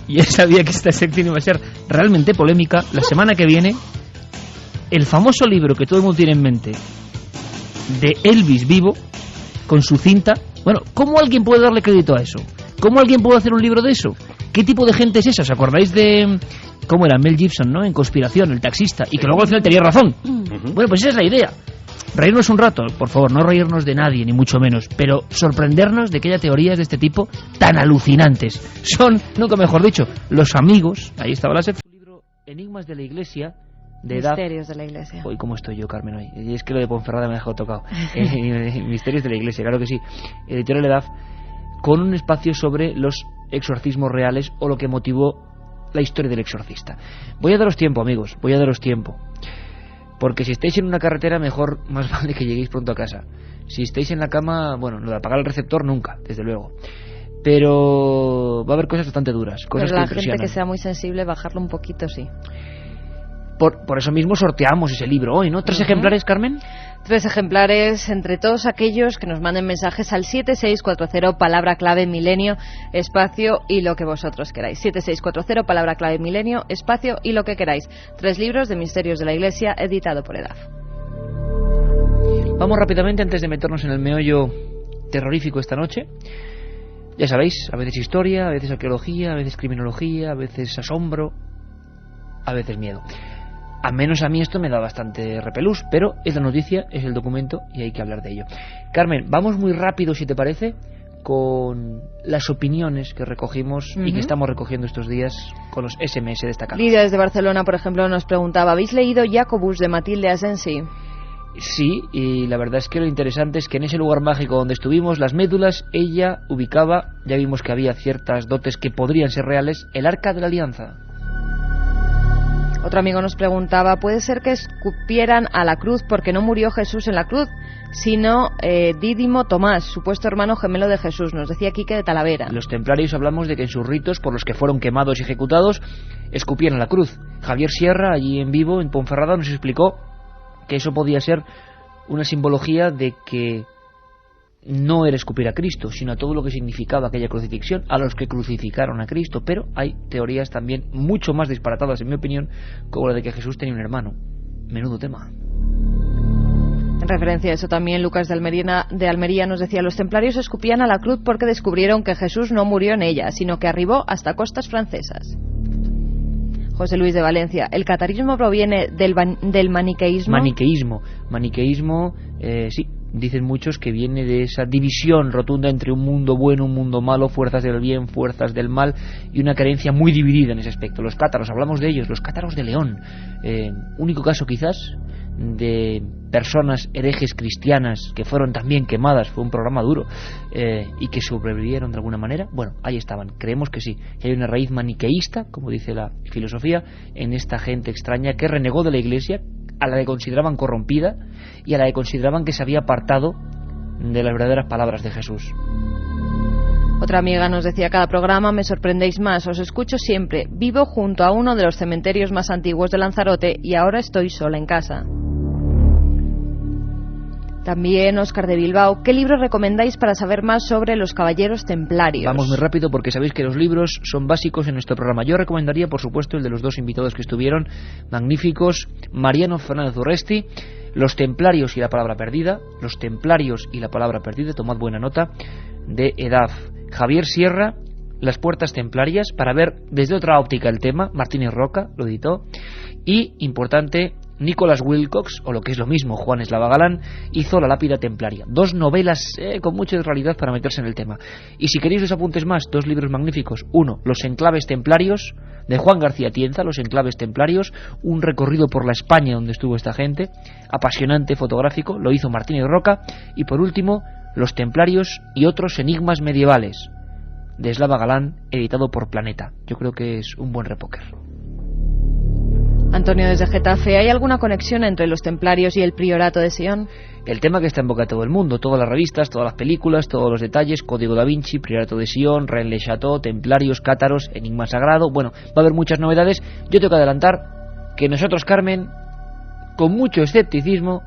ya sabía que esta sección iba a ser realmente polémica. La semana que viene, el famoso libro que todo el mundo tiene en mente de Elvis vivo, con su cinta. Bueno, ¿cómo alguien puede darle crédito a eso? ¿Cómo alguien puede hacer un libro de eso? ¿Qué tipo de gente es esa? ¿Os acordáis de cómo era Mel Gibson, ¿no? En Conspiración, el taxista, y que luego al final tenía razón? Bueno, pues esa es la idea. Reírnos un rato, por favor, no reírnos de nadie, ni mucho menos, pero sorprendernos de que haya teorías de este tipo tan alucinantes. Son, nunca mejor dicho, los amigos. Ahí estaba la sección. Libro Enigmas de la Iglesia, de edad. Misterios de la Iglesia. Hoy, ¿cómo estoy yo, Carmen, hoy? Y es que lo de Ponferrada me ha dejado tocado. Misterios de la Iglesia, claro que sí. Editorial Edad, con un espacio sobre los exorcismos reales o lo que motivó la historia del exorcista. Voy a daros tiempo, amigos, voy a daros tiempo. Porque si estáis en una carretera, mejor, más vale que lleguéis pronto a casa. Si estáis en la cama, bueno, lo de apagar el receptor nunca, desde luego. Pero va a haber cosas bastante duras, cosas pero la que gente que sea muy sensible, bajarlo un poquito, sí. Por eso mismo sorteamos ese libro hoy, ¿no? 3 ejemplares, Carmen. 3 ejemplares entre todos aquellos que nos manden mensajes al 7640, palabra clave milenio, espacio y lo que vosotros queráis. 7640, palabra clave milenio, espacio y lo que queráis. 3 libros de Misterios de la Iglesia, editado por EDAF. Vamos rápidamente, antes de meternos en el meollo terrorífico esta noche. Ya sabéis, a veces historia, a veces arqueología, a veces criminología, a veces asombro, a veces miedo. A menos a mí esto me da bastante repelús, pero es la noticia, es el documento y hay que hablar de ello. Carmen, vamos muy rápido, si te parece, con las opiniones que recogimos y que estamos recogiendo estos días con los SMS destacados. Lidia desde Barcelona, por ejemplo, nos preguntaba, ¿habéis leído Jacobus de Matilde Asensi? Sí, y la verdad es que lo interesante es que en ese lugar mágico donde estuvimos, las médulas, ella ubicaba, ya vimos que había ciertas dotes que podrían ser reales, el Arca de la Alianza. Otro amigo nos preguntaba, ¿puede ser que escupieran a la cruz porque no murió Jesús en la cruz, sino Dídimo Tomás, supuesto hermano gemelo de Jesús? Nos decía Quique de Talavera. Los templarios hablamos de que en sus ritos, por los que fueron quemados y ejecutados, escupían a la cruz. Javier Sierra, allí en vivo, en Ponferrada, nos explicó que eso podía ser una simbología de que no era escupir a Cristo, sino a todo lo que significaba aquella crucifixión, a los que crucificaron a Cristo. Pero hay teorías también mucho más disparatadas, en mi opinión, como la de que Jesús tenía un hermano. Menudo tema. En referencia a eso también, Lucas de Almería nos decía: los templarios escupían a la cruz porque descubrieron que Jesús no murió en ella, sino que arribó hasta costas francesas. José Luis de Valencia: ¿el catarismo proviene del maniqueísmo? Maniqueísmo, sí. Dicen muchos que viene de esa división rotunda entre un mundo bueno, un mundo malo, fuerzas del bien, fuerzas del mal, y una creencia muy dividida en ese aspecto. Los cátaros, hablamos de ellos, los cátaros de León. Único caso quizás de personas herejes cristianas que fueron también quemadas, fue un programa duro, y que sobrevivieron de alguna manera. Bueno, ahí estaban, creemos que sí, que hay una raíz maniqueísta, como dice la filosofía, en esta gente extraña que renegó de la Iglesia, a la que consideraban corrompida y a la que consideraban que se había apartado de las verdaderas palabras de Jesús. Otra amiga nos decía: cada programa me sorprendéis más, os escucho siempre, vivo junto a uno de los cementerios más antiguos de Lanzarote y ahora estoy sola en casa. También Óscar de Bilbao: ¿qué libro recomendáis para saber más sobre los caballeros templarios? Vamos muy rápido porque sabéis que los libros son básicos en nuestro programa. Yo recomendaría, por supuesto, el de los dos invitados que estuvieron, magníficos, Mariano Fernández Urresti, Los templarios y la palabra perdida, Los templarios y la palabra perdida, tomad buena nota, de EDAF. Javier Sierra, Las puertas templarias, para ver desde otra óptica el tema, Martínez Roca lo editó, y, importante, Nicholas Wilcox, o lo que es lo mismo, Juan Eslava Galán, hizo La lápida templaria. Dos novelas con mucha realidad para meterse en el tema. Y si queréis dos apuntes más, dos libros magníficos. Uno, Los enclaves templarios, de Juan García Tienza, Los enclaves templarios, un recorrido por la España donde estuvo esta gente, apasionante, fotográfico, lo hizo Martínez Roca. Y por último, Los templarios y otros enigmas medievales, de Eslava Galán, editado por Planeta. Yo creo que es un buen repóquer. Antonio desde Getafe: ¿hay alguna conexión entre los templarios y el priorato de Sion? El tema que está en boca de todo el mundo, todas las revistas, todas las películas, todos los detalles: Código da Vinci, Priorato de Sion, Rennes-le-Château, templarios, cátaros, enigma sagrado. Bueno, va a haber muchas novedades. Yo tengo que adelantar que nosotros, Carmen, con mucho escepticismo,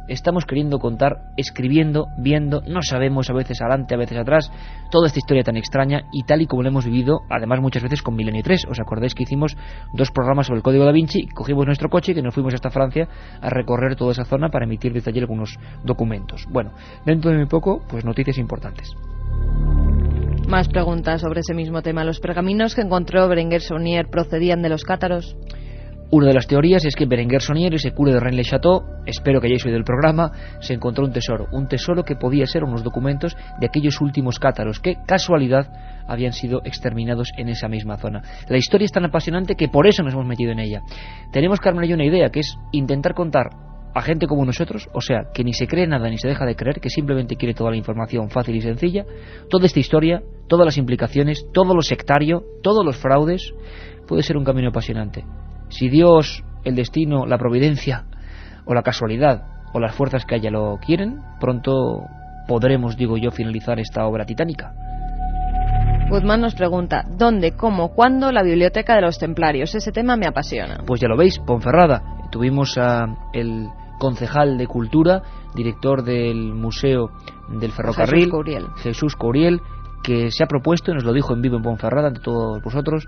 estamos queriendo contar, escribiendo, viendo, no sabemos, a veces adelante, a veces atrás, toda esta historia tan extraña y tal y como lo hemos vivido, además muchas veces con Milenio 3. ¿Os acordáis que hicimos dos programas sobre el Código da Vinci? Cogimos nuestro coche, que nos fuimos hasta Francia a recorrer toda esa zona para emitir desde allí algunos documentos. Bueno, dentro de muy poco, pues noticias importantes. Más preguntas sobre ese mismo tema. ¿Los pergaminos que encontró Berenguer Saunier procedían de los cátaros? Una de las teorías es que Berenguer Saunier, ese cura de Rennes-le-Château, espero que hayáis oído el programa, se encontró un tesoro que podía ser unos documentos de aquellos últimos cátaros que, casualidad, habían sido exterminados en esa misma zona. La historia es tan apasionante que por eso nos hemos metido en ella. Tenemos, Carmen y yo, una idea, que es intentar contar a gente como nosotros, o sea, que ni se cree nada ni se deja de creer, que simplemente quiere toda la información fácil y sencilla, toda esta historia, todas las implicaciones, todo lo sectario, todos los fraudes. Puede ser un camino apasionante. Si Dios, el destino, la providencia o la casualidad o las fuerzas que haya lo quieren, pronto podremos, digo yo, finalizar esta obra titánica. Guzmán nos pregunta: ¿dónde, cómo, cuándo la biblioteca de los templarios? Ese tema me apasiona. Pues ya lo veis, Ponferrada. Tuvimos el concejal de Cultura, director del Museo del Ferrocarril, Jesús Couriel, que se ha propuesto, y nos lo dijo en vivo en Ponferrada ante todos vosotros,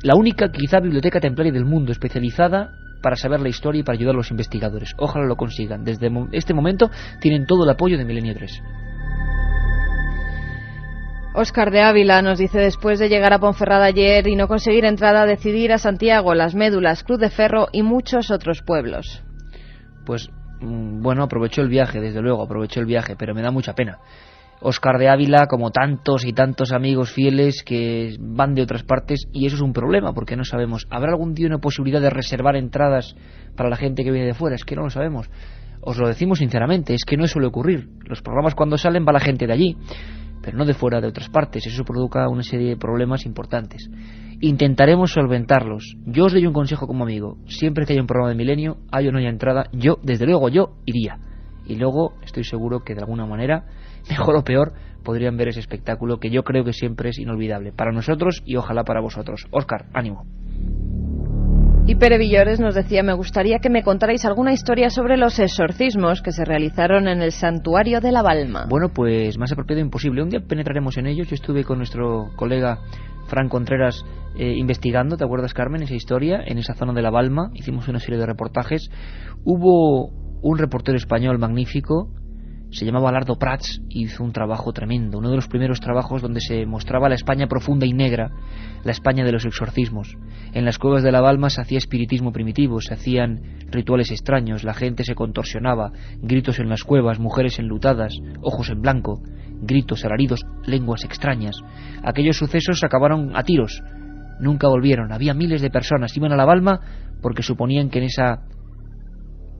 la única quizá biblioteca templaria del mundo especializada para saber la historia y para ayudar a los investigadores. Ojalá lo consigan. Desde este momento tienen todo el apoyo de Milenio 3. Óscar de Ávila nos dice: después de llegar a Ponferrada ayer y no conseguir entrada, decidir a Santiago, Las Médulas, Cruz de Ferro y muchos otros pueblos. Pues bueno, aprovechó el viaje, desde luego, aprovechó el viaje, pero me da mucha pena. Óscar de Ávila, como tantos y tantos amigos fieles que van de otras partes, y eso es un problema, porque no sabemos. ¿Habrá algún día una posibilidad de reservar entradas para la gente que viene de fuera? Es que no lo sabemos. Os lo decimos sinceramente, es que no suele ocurrir. Los programas cuando salen va la gente de allí, pero no de fuera, de otras partes. Eso provoca una serie de problemas importantes. Intentaremos solventarlos. Yo os doy un consejo como amigo: siempre que haya un programa de Milenio, haya o no haya entrada, yo, desde luego, yo iría. Y luego estoy seguro que de alguna manera, mejor o peor, podrían ver ese espectáculo que yo creo que siempre es inolvidable para nosotros y ojalá para vosotros. Óscar, ánimo. Y Pere Villores nos decía: me gustaría que me contarais alguna historia sobre los exorcismos que se realizaron en el santuario de La Balma. Bueno, pues más apropiado imposible. Un día penetraremos en ellos. Yo estuve con nuestro colega Fran Contreras investigando, ¿te acuerdas, Carmen, esa historia? En esa zona de La Balma hicimos una serie de reportajes. Hubo un reportero español magnífico, se llamaba Lardo Prats, y hizo un trabajo tremendo, uno de los primeros trabajos donde se mostraba la España profunda y negra, la España de los exorcismos. En las cuevas de La Balma se hacía espiritismo primitivo, se hacían rituales extraños, la gente se contorsionaba, gritos en las cuevas, mujeres enlutadas, ojos en blanco, gritos, alaridos, lenguas extrañas. Aquellos sucesos acabaron a tiros, nunca volvieron. Había miles de personas, iban a La Balma porque suponían que en esa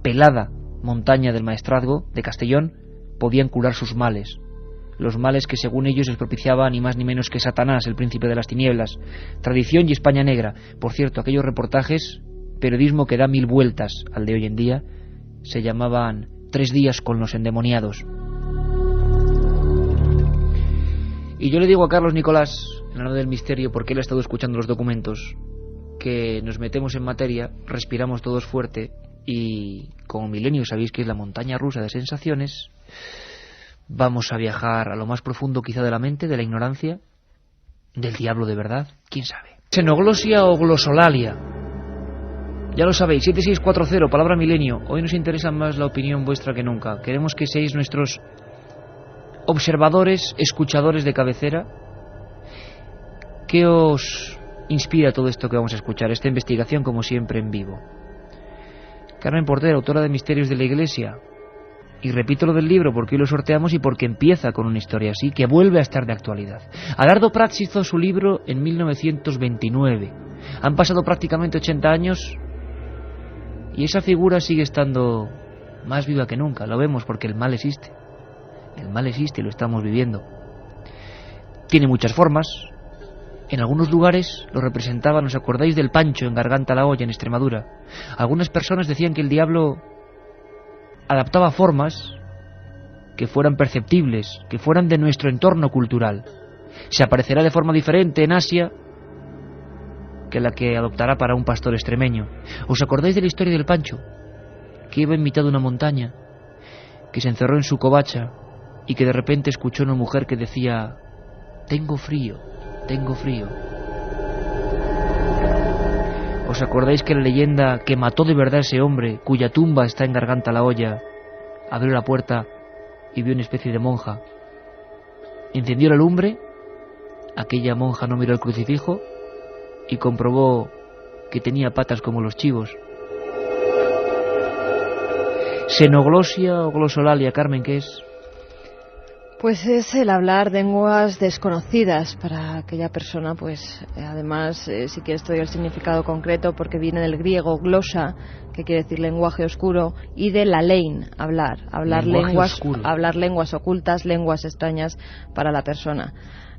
pelada montaña del Maestrazgo de Castellón podían curar sus males, los males que según ellos les propiciaba ni más ni menos que Satanás, el príncipe de las tinieblas. Tradición y España negra. Por cierto, aquellos reportajes, periodismo que da 1000 vueltas al de hoy en día, se llamaban 3 días con los endemoniados. Y yo le digo a Carlos Nicolás, en la nave del misterio, porque él ha estado escuchando los documentos, que nos metemos en materia, respiramos todos fuerte y, como Milenio sabéis que es la montaña rusa de sensaciones, vamos a viajar a lo más profundo quizá de la mente, de la ignorancia, del diablo de verdad, quién sabe. Xenoglosia o glosolalia. Ya lo sabéis, 7640, palabra Milenio. Hoy nos interesa más la opinión vuestra que nunca. Queremos que seáis nuestros observadores, escuchadores de cabecera. ¿Qué os inspira todo esto que vamos a escuchar? Esta investigación, como siempre, en vivo. Carmen Portero, autora de Misterios de la Iglesia. Y repito lo del libro porque hoy lo sorteamos y porque empieza con una historia así, que vuelve a estar de actualidad. Alardo Prats hizo su libro en 1929. Han pasado prácticamente 80 años y esa figura sigue estando más viva que nunca. Lo vemos porque el mal existe. El mal existe y lo estamos viviendo. Tiene muchas formas. En algunos lugares lo representaban, ¿os acordáis del Pancho en Garganta la Olla, en Extremadura? Algunas personas decían que el diablo adaptaba formas que fueran perceptibles, que fueran de nuestro entorno cultural. Se aparecerá de forma diferente en Asia que la que adoptará para un pastor extremeño. ¿Os acordáis de la historia del Pancho? Que iba en mitad de una montaña, que se encerró en su covacha y que de repente escuchó a una mujer que decía: tengo frío, tengo frío. ¿Os acordáis que la leyenda que mató de verdad a ese hombre, cuya tumba está en Garganta la Olla, abrió la puerta y vio una especie de monja? Encendió la lumbre, aquella monja no miró el crucifijo y comprobó que tenía patas como los chivos. ¿Xenoglosia o glosolalia, Carmen, qué es? Pues es el hablar lenguas desconocidas para aquella persona, pues además, si quieres te doy el significado concreto, porque viene del griego glosa, que quiere decir lenguaje oscuro, y de lalein, hablar lenguas ocultas, lenguas extrañas para la persona.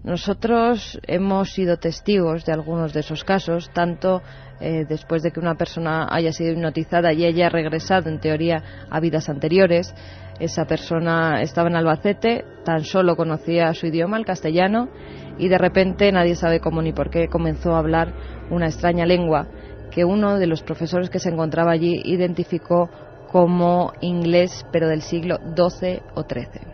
Nosotros hemos sido testigos de algunos de esos casos, tanto después de que una persona haya sido hipnotizada y haya regresado en teoría a vidas anteriores. Esa persona estaba en Albacete, tan solo conocía su idioma, el castellano, y de repente, nadie sabe cómo ni por qué, comenzó a hablar una extraña lengua que uno de los profesores que se encontraba allí identificó como inglés, pero del siglo XII o XIII.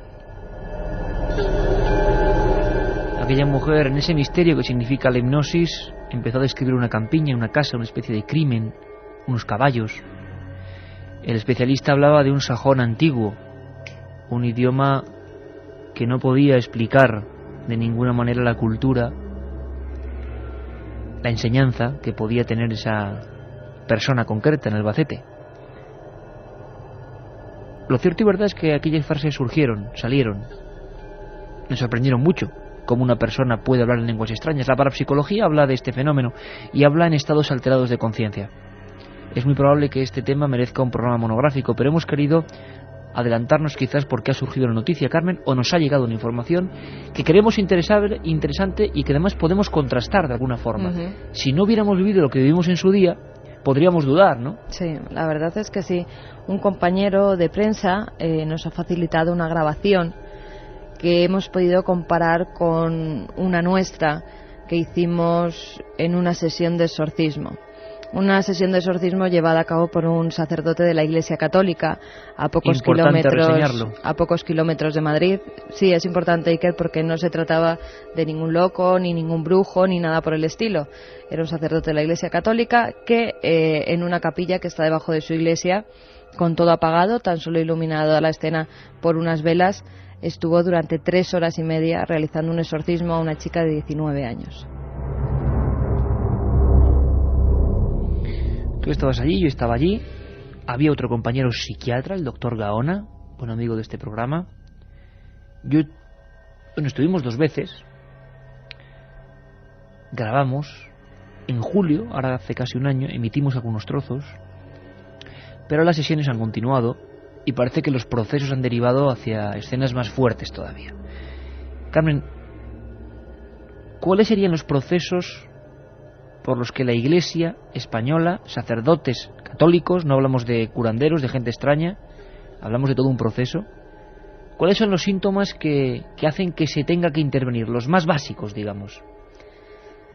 Aquella mujer, en ese misterio que significa la hipnosis, empezó a describir una campiña, una casa, una especie de crimen, unos caballos. El especialista hablaba de un sajón antiguo, un idioma que no podía explicar de ninguna manera la cultura, la enseñanza que podía tener esa persona concreta en Albacete. Lo cierto y verdad es que aquellas frases salieron, me sorprendieron mucho. Cómo una persona puede hablar en lenguas extrañas. La parapsicología habla de este fenómeno y habla en estados alterados de conciencia. Es muy probable que este tema merezca un programa monográfico, pero hemos querido adelantarnos quizás porque ha surgido la noticia, Carmen, o nos ha llegado una información que creemos interesante y que además podemos contrastar de alguna forma. Si no hubiéramos vivido lo que vivimos en su día, podríamos dudar, ¿no? Sí, la verdad es que sí. Un compañero de prensa nos ha facilitado una grabación que hemos podido comparar con una nuestra que hicimos en una sesión de exorcismo. Una sesión de exorcismo llevada a cabo por un sacerdote de la Iglesia Católica a pocos kilómetros de Madrid. Sí, es importante, Iker, porque no se trataba de ningún loco, ni ningún brujo, ni nada por el estilo. Era un sacerdote de la Iglesia Católica que en una capilla que está debajo de su iglesia, con todo apagado, tan solo iluminado la escena por unas velas, estuvo durante 3 horas y media realizando un exorcismo a una chica de 19 años. Tú estabas allí, yo estaba allí. Había otro compañero psiquiatra, el doctor Gaona, buen amigo de este programa. Estuvimos 2 veces. Grabamos en julio, ahora hace casi un año, emitimos algunos trozos. Pero las sesiones han continuado y parece que los procesos han derivado hacia escenas más fuertes todavía. Carmen, ¿cuáles serían los procesos por los que la Iglesia española, sacerdotes católicos, no hablamos de curanderos, de gente extraña, hablamos de todo un proceso? ¿Cuáles son los síntomas que hacen que se tenga que intervenir, los más básicos, digamos?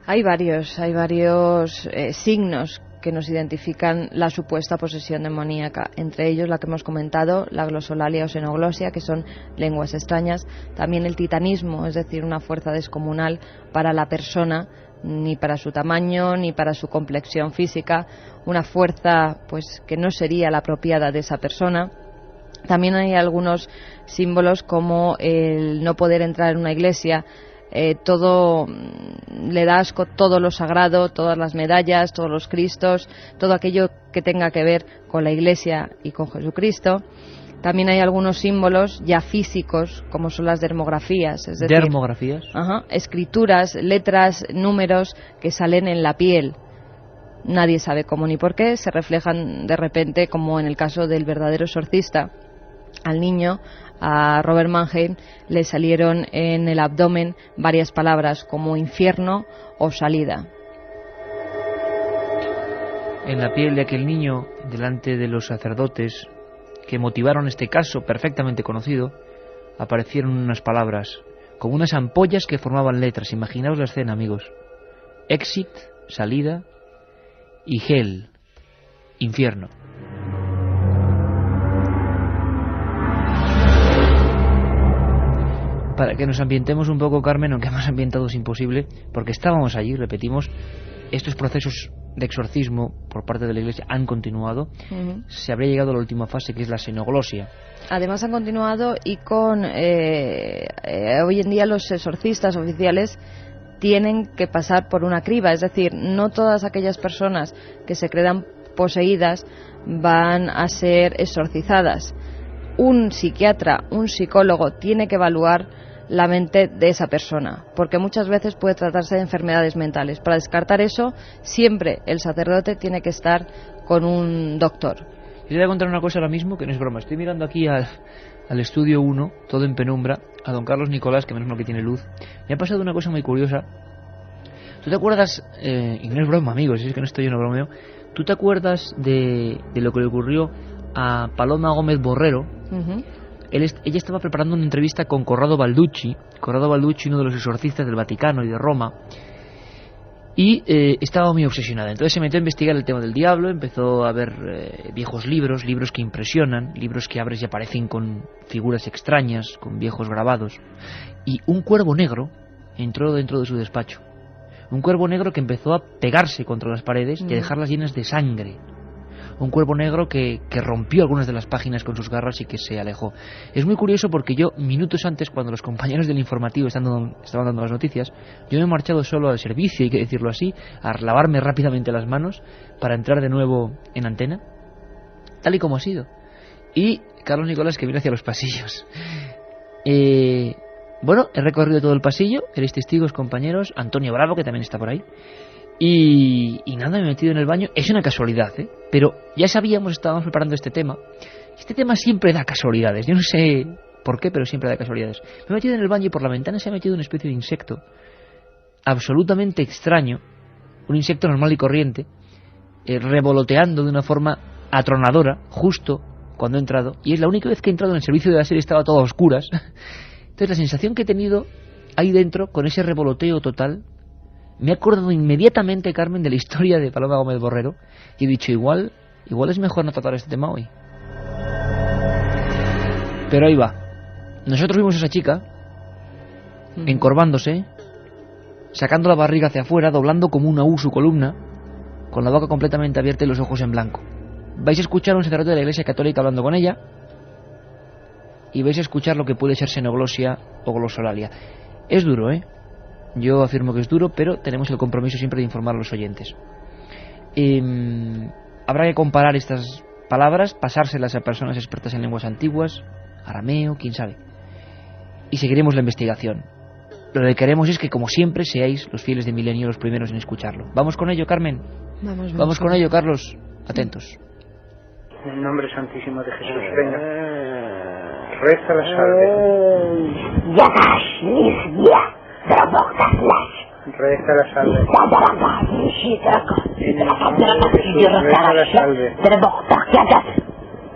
Hay varios signos que nos identifican la supuesta posesión demoníaca, entre ellos la que hemos comentado, la glosolalia o xenoglosia, que son lenguas extrañas, también el titanismo, es decir, una fuerza descomunal para la persona, ni para su tamaño ni para su complexión física, una fuerza pues que no sería la apropiada de esa persona. También hay algunos símbolos como el no poder entrar en una iglesia, todo le da asco, todo lo sagrado, todas las medallas, todos los cristos, todo aquello que tenga que ver con la iglesia y con Jesucristo. También hay algunos símbolos ya físicos, como son las dermografías, es decir, ¿dermografías? Escrituras, letras, números que salen en la piel. Nadie sabe cómo ni por qué, se reflejan de repente, como en el caso del verdadero exorcista. Al niño, a Robert Mannheim, le salieron en el abdomen varias palabras como infierno o salida. En la piel de aquel niño, delante de los sacerdotes que motivaron este caso perfectamente conocido, aparecieron unas palabras, como unas ampollas que formaban letras. Imaginaos la escena, amigos. Exit, salida, y hell, infierno. Para que nos ambientemos un poco, Carmen, aunque más ambientado es imposible, porque estábamos allí, repetimos, estos procesos de exorcismo por parte de la Iglesia han continuado. Se habría llegado a la última fase, que es la xenoglosia. Además han continuado y con hoy en día los exorcistas oficiales tienen que pasar por una criba, es decir, no todas aquellas personas que se crean poseídas van a ser exorcizadas. Un psiquiatra, un psicólogo tiene que evaluar la mente de esa persona, porque muchas veces puede tratarse de enfermedades mentales. Para descartar eso, siempre el sacerdote tiene que estar con un doctor. Yo te voy a contar una cosa ahora mismo, que no es broma. Estoy mirando aquí al estudio 1, todo en penumbra, a don Carlos Nicolás, que menos mal que tiene luz. Me ha pasado una cosa muy curiosa. ¿Tú te acuerdas, y no es broma, amigos, es que no estoy yo, no bromeo, ¿tú te acuerdas de lo que le ocurrió a Paloma Gómez Borrero? Ella estaba preparando una entrevista con Corrado Balducci, uno de los exorcistas del Vaticano y de Roma, y estaba muy obsesionada. Entonces se metió a investigar el tema del diablo, empezó a ver viejos libros que impresionan, libros que abres y aparecen con figuras extrañas, con viejos grabados, y un cuervo negro entró dentro de su despacho. Un cuervo negro que empezó a pegarse contra las paredes y a dejarlas llenas de sangre. Un cuervo negro que rompió algunas de las páginas con sus garras y que se alejó. Es muy curioso porque yo, minutos antes, cuando los compañeros del informativo estaban dando las noticias, yo me he marchado solo al servicio, hay que decirlo así, a lavarme rápidamente las manos para entrar de nuevo en antena, tal y como ha sido. Y Carlos Nicolás, que viene hacia los pasillos. Bueno, he recorrido todo el pasillo, eres testigos, compañeros, Antonio Bravo, que también está por ahí. Y nada, me he metido en el baño. Es una casualidad, pero ya sabíamos, estábamos preparando este tema. Este tema siempre da casualidades. Yo no sé por qué, pero siempre da casualidades. Me he metido en el baño y por la ventana se ha metido una especie de insecto absolutamente extraño, un insecto normal y corriente, revoloteando de una forma atronadora justo cuando he entrado. Y es la única vez que he entrado en el servicio de la serie, estaba todo a oscuras. Entonces la sensación que he tenido ahí dentro, con ese revoloteo total, Me he acordado inmediatamente, Carmen, de la historia de Paloma Gómez Borrero y he dicho, igual es mejor no tratar este tema hoy. Pero ahí va. Nosotros vimos a esa chica encorvándose, sacando la barriga hacia afuera, doblando como una U su columna, con la boca completamente abierta y los ojos en blanco. Vais a escuchar a un sacerdote de la Iglesia Católica hablando con ella y vais a escuchar lo que puede ser xenoglosia o glosolalia. Es duro, ¿eh? Yo afirmo que es duro, pero tenemos el compromiso siempre de informar a los oyentes. Habrá que comparar estas palabras, pasárselas a personas expertas en lenguas antiguas, arameo, quién sabe. Y seguiremos la investigación. Lo que queremos es que, como siempre, seáis los fieles de Milenio los primeros en escucharlo. ¿Vamos con ello, Carmen? Vamos con ello, Carlos. Atentos. En el nombre santísimo de Jesús, venga. Reza la salve. Reza la salve.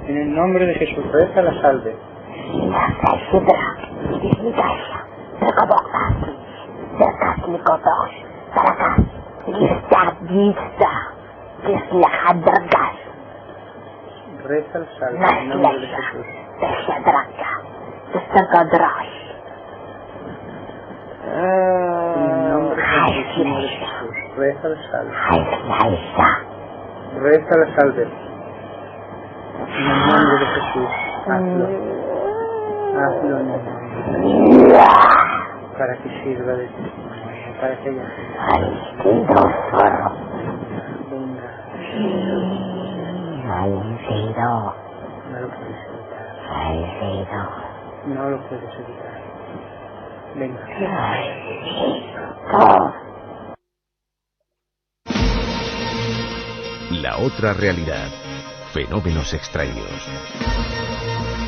En el nombre de Jesús, reza la salve. Reza la salve en el nombre de Jesús. En el nombre santísimo de Jesús, reza la salve. Reza la salve. En el nombre de Jesús, hazlo. Hazlo en el nombre. Para que sirva de testimonio, para que ella no lo puedes evitar. Venga. La otra realidad. Fenómenos extraños.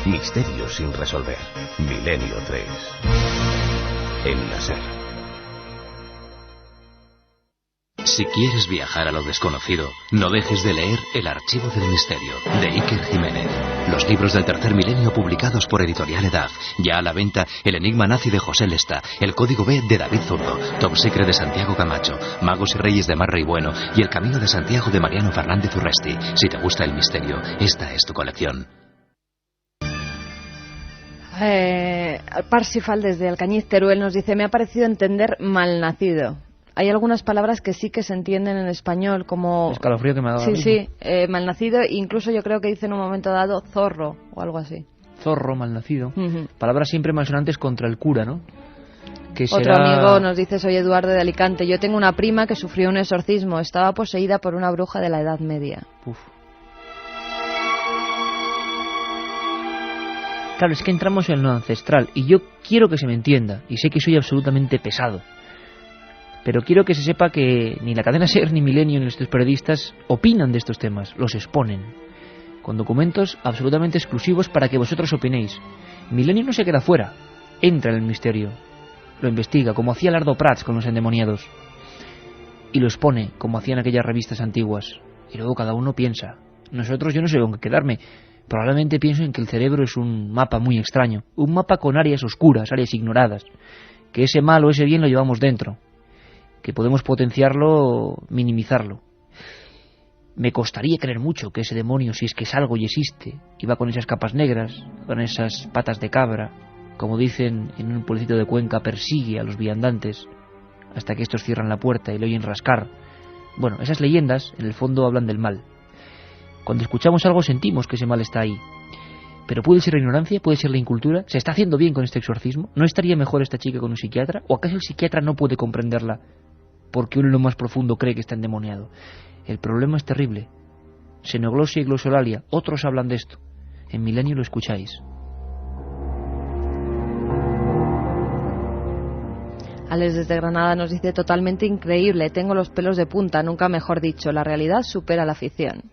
Misterios sin resolver. Milenio 3. En la SER. Si quieres viajar a lo desconocido, no dejes de leer El Archivo del Misterio, de Iker Jiménez. Los libros del tercer milenio publicados por Editorial Edad. Ya a la venta El Enigma Nazi de José Lesta, El Código B de David Zurdo, Top Secret de Santiago Camacho, Magos y Reyes de Marra y Bueno y El Camino de Santiago de Mariano Fernández Urresti. Si te gusta el misterio, esta es tu colección. Parsifal desde Alcañiz, Teruel, nos dice: me ha parecido entender malnacido. Hay algunas palabras que sí que se entienden en español, como... Escalofrío que me ha dado. Sí, malnacido, incluso yo creo que dice en un momento dado zorro o algo así. Zorro, malnacido. Palabras siempre malsonantes contra el cura, ¿no? Que Otro amigo nos dice: soy Eduardo de Alicante. Yo tengo una prima que sufrió un exorcismo. Estaba poseída por una bruja de la Edad Media. Uf. Claro, es que entramos en lo ancestral y yo quiero que se me entienda, y sé que soy absolutamente pesado, pero quiero que se sepa que ni la cadena SER ni Milenio ni nuestros periodistas opinan de estos temas, los exponen, con documentos absolutamente exclusivos para que vosotros opinéis. Milenio no se queda fuera, entra en el misterio, lo investiga, como hacía Lardo Prats con los endemoniados, y lo expone, como hacían aquellas revistas antiguas, y luego cada uno piensa. Nosotros, yo no sé con qué quedarme. Probablemente pienso en que el cerebro es un mapa muy extraño, un mapa con áreas oscuras, áreas ignoradas, que ese mal o ese bien lo llevamos dentro, que podemos potenciarlo, minimizarlo. Me costaría creer mucho que ese demonio, si es que es algo y existe, y va con esas capas negras, con esas patas de cabra, como dicen en un pueblecito de Cuenca, persigue a los viandantes hasta que estos cierran la puerta y le oyen rascar. Bueno, esas leyendas en el fondo hablan del mal. Cuando escuchamos algo sentimos que ese mal está ahí. Pero puede ser la ignorancia, puede ser la incultura. ¿Se está haciendo bien con este exorcismo? ¿No estaría mejor esta chica con un psiquiatra? ¿O acaso el psiquiatra no puede comprenderla porque uno en lo más profundo cree que está endemoniado? El problema es terrible. Xenoglosia y glosolalia, otros hablan de esto. En Milenio lo escucháis. Alex desde Granada nos dice: totalmente increíble, tengo los pelos de punta, nunca mejor dicho, la realidad supera la ficción.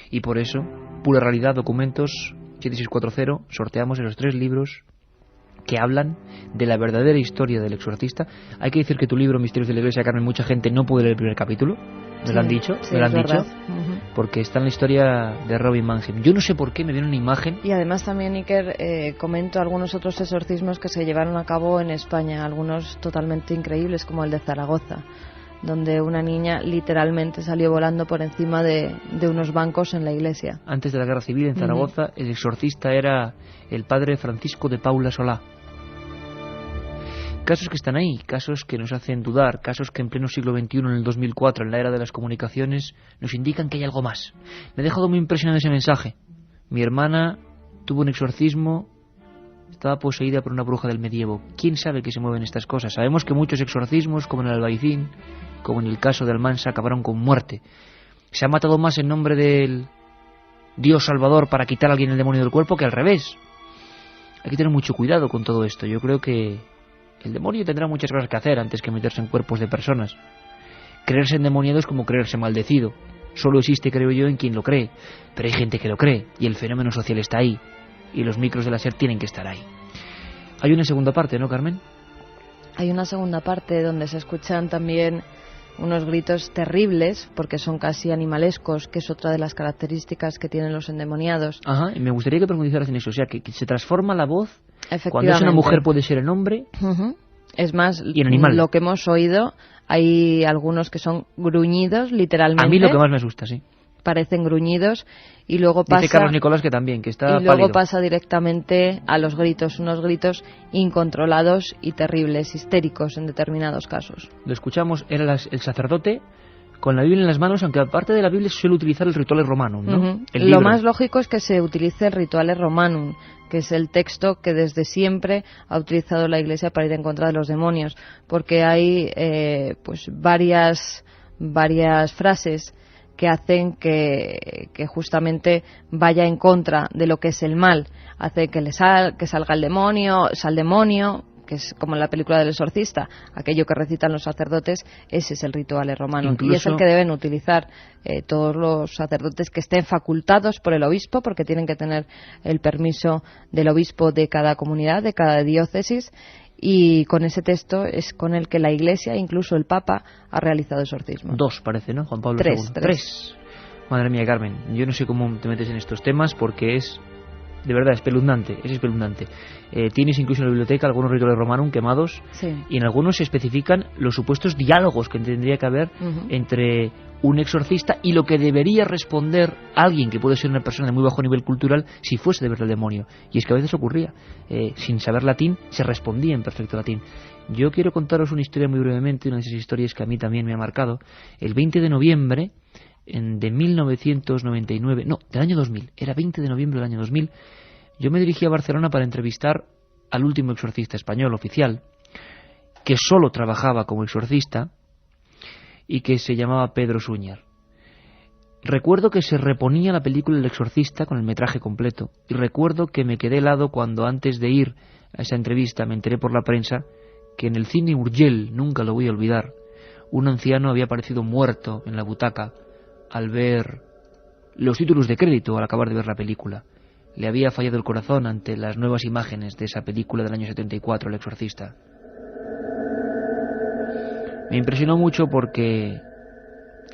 Y por eso, Pura Realidad, Documentos 7640, sorteamos en los 3 libros que hablan de la verdadera historia del exorcista. Hay que decir que tu libro, Misterios de la Iglesia, Carmen, mucha gente no puede leer el primer capítulo. ¿Me lo han dicho? Sí, ¿Me lo han dicho? Uh-huh. Porque está en la historia de Robin Mannheim. Yo no sé por qué me viene una imagen. Y además también, Iker, comento algunos otros exorcismos que se llevaron a cabo en España, algunos totalmente increíbles, como el de Zaragoza. donde una niña literalmente salió volando por encima de unos bancos en la iglesia. Antes de la Guerra Civil en Zaragoza, el exorcista era el padre Francisco de Paula Solá. Casos que están ahí, casos que nos hacen dudar, casos que en pleno siglo XXI, en el 2004, en la era de las comunicaciones, nos indican que hay algo más. Me ha dejado muy impresionado ese mensaje. Mi hermana tuvo un exorcismo, estaba poseída por una bruja del medievo. ¿Quién sabe que se mueven estas cosas? Sabemos que muchos exorcismos, como en el Albaicín, como en el caso de Almansa, acabaron con muerte. Se ha matado más en nombre del Dios Salvador para quitar a alguien el demonio del cuerpo que al revés. Hay que tener mucho cuidado con todo esto. Yo creo que el demonio tendrá muchas cosas que hacer antes que meterse en cuerpos de personas. Creerse endemoniado es como creerse maldecido. Solo existe, creo yo, en quien lo cree. Pero hay gente que lo cree y el fenómeno social está ahí. Y los micros de la SER tienen que estar ahí. Hay una segunda parte, ¿no, Carmen? Hay una segunda parte donde se escuchan también unos gritos terribles, porque son casi animalescos, que es otra de las características que tienen los endemoniados. Ajá, y me gustaría que profundizaras en eso. O sea, que se transforma la voz. Cuando es una mujer puede ser el hombre. Es más, y el animal. Lo que hemos oído, hay algunos que son gruñidos, literalmente. A mí lo que más me asusta, sí. Parecen gruñidos y luego pasa... Dice Carlos Nicolás que también, que está y luego pálido. Pasa directamente a los gritos, unos gritos incontrolados y terribles, histéricos en determinados casos. Lo escuchamos, era el sacerdote con la Biblia en las manos, aunque aparte de la Biblia se suele utilizar el Rituale Romanum, ¿no? Lo más lógico es que se utilice el Rituale Romanum, que es el texto que desde siempre ha utilizado la Iglesia para ir en contra de los demonios, porque hay pues varias frases que hacen que justamente vaya en contra de lo que es el mal. Hace que salga el demonio, que es como en la película del exorcista, aquello que recitan los sacerdotes, ese es el Rituale Romanum. Incluso, y es el que deben utilizar todos los sacerdotes que estén facultados por el obispo, porque tienen que tener el permiso del obispo de cada comunidad, de cada diócesis, y con ese texto es con el que la Iglesia, incluso el Papa, ha realizado exorcismos. 2 parece, ¿no? Juan Pablo II. 3. Madre mía, Carmen, yo no sé cómo te metes en estos temas porque es, de verdad, espeluznante, es espeluznante. Tienes incluso en la biblioteca algunos rituales romanum quemados, sí. Y en algunos se especifican los supuestos diálogos que tendría que haber entre un exorcista y lo que debería responder alguien que puede ser una persona de muy bajo nivel cultural si fuese de verdad el demonio. Y es que a veces ocurría, sin saber latín se respondía en perfecto latín. Yo quiero contaros una historia muy brevemente, una de esas historias que a mí también me ha marcado. El 20 de noviembre de 1999, no, del año 2000, era 20 de noviembre del año 2000, yo me dirigí a Barcelona para entrevistar al último exorcista español oficial, que solo trabajaba como exorcista y que se llamaba Pedro Suñer. Recuerdo que se reponía la película El exorcista con el metraje completo, y recuerdo que me quedé helado cuando antes de ir a esa entrevista me enteré por la prensa que en el cine Urgell, nunca lo voy a olvidar, un anciano había aparecido muerto en la butaca al ver los títulos de crédito al acabar de ver la película. Le había fallado el corazón ante las nuevas imágenes de esa película del año 74, El exorcista. Me impresionó mucho porque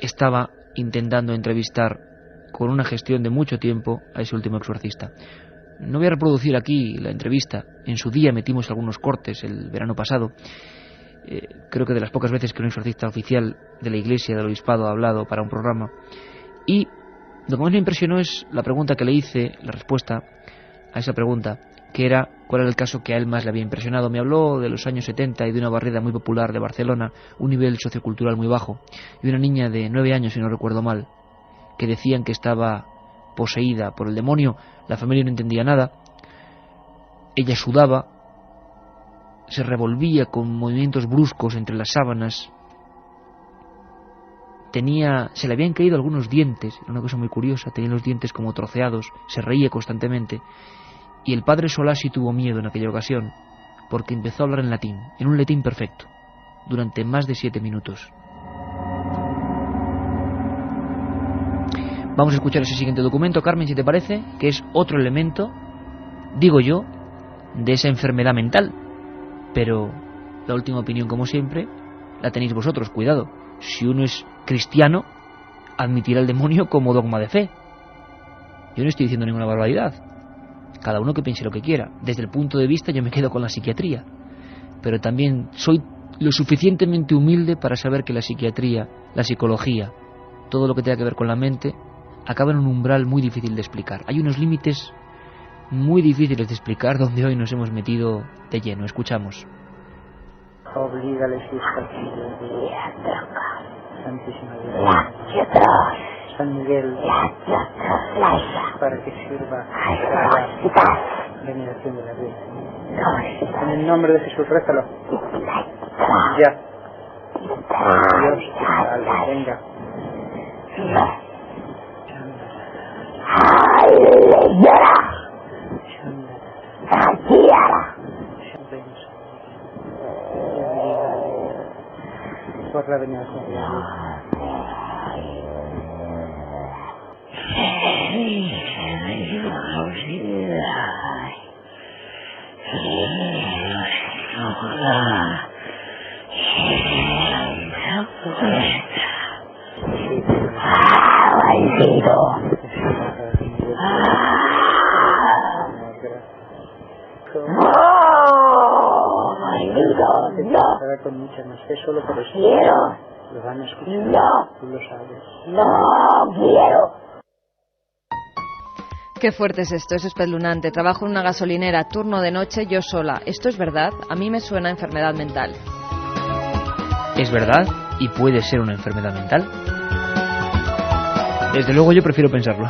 estaba intentando entrevistar con una gestión de mucho tiempo a ese último exorcista. No voy a reproducir aquí la entrevista. En su día metimos algunos cortes el verano pasado. Creo que de las pocas veces que un exorcista oficial de la Iglesia, del Obispado, ha hablado para un programa. Y lo que más me impresionó es la pregunta que le hice, la respuesta a esa pregunta, que era cuál era el caso que a él más le había impresionado. Me habló de los años 70 y de una barriada muy popular de Barcelona, un nivel sociocultural muy bajo, y una niña de 9 años, si no recuerdo mal, que decían que estaba poseída por el demonio. La familia no entendía nada. Ella sudaba, se revolvía con movimientos bruscos entre las sábanas. Se le habían caído algunos dientes, era una cosa muy curiosa, tenía los dientes como troceados, se reía constantemente. Y el padre Solá sí tuvo miedo en aquella ocasión, porque empezó a hablar en latín, en un latín perfecto, durante más de 7 minutos. Vamos a escuchar ese siguiente documento, Carmen, si te parece, que es otro elemento, digo yo, de esa enfermedad mental. Pero la última opinión, como siempre, la tenéis vosotros, cuidado. Si uno es cristiano, admitirá el demonio como dogma de fe. Yo no estoy diciendo ninguna barbaridad. Cada uno que piense lo que quiera. Desde el punto de vista yo me quedo con la psiquiatría. Pero también soy lo suficientemente humilde para saber que la psiquiatría, la psicología, todo lo que tenga que ver con la mente, acaba en un umbral muy difícil de explicar. Hay unos límites muy difíciles de explicar donde hoy nos hemos metido de lleno. Escuchamos. Oblígales y Santísima Virgen, San Miguel, para que sirva para la veneración de la Virgen. En el nombre de Jesús, rézalo. Ya. Dios te salve, venga. Por la veneración de la con mucha más fe solo por eso. Quiero. Lo van a escuchar. No. Tú lo sabes. No quiero. Qué fuerte es esto, es espeluznante. Trabajo en una gasolinera, turno de noche, yo sola. ¿Esto es verdad? A mí me suena a enfermedad mental. Es verdad y puede ser una enfermedad mental. Desde luego yo prefiero pensarlo.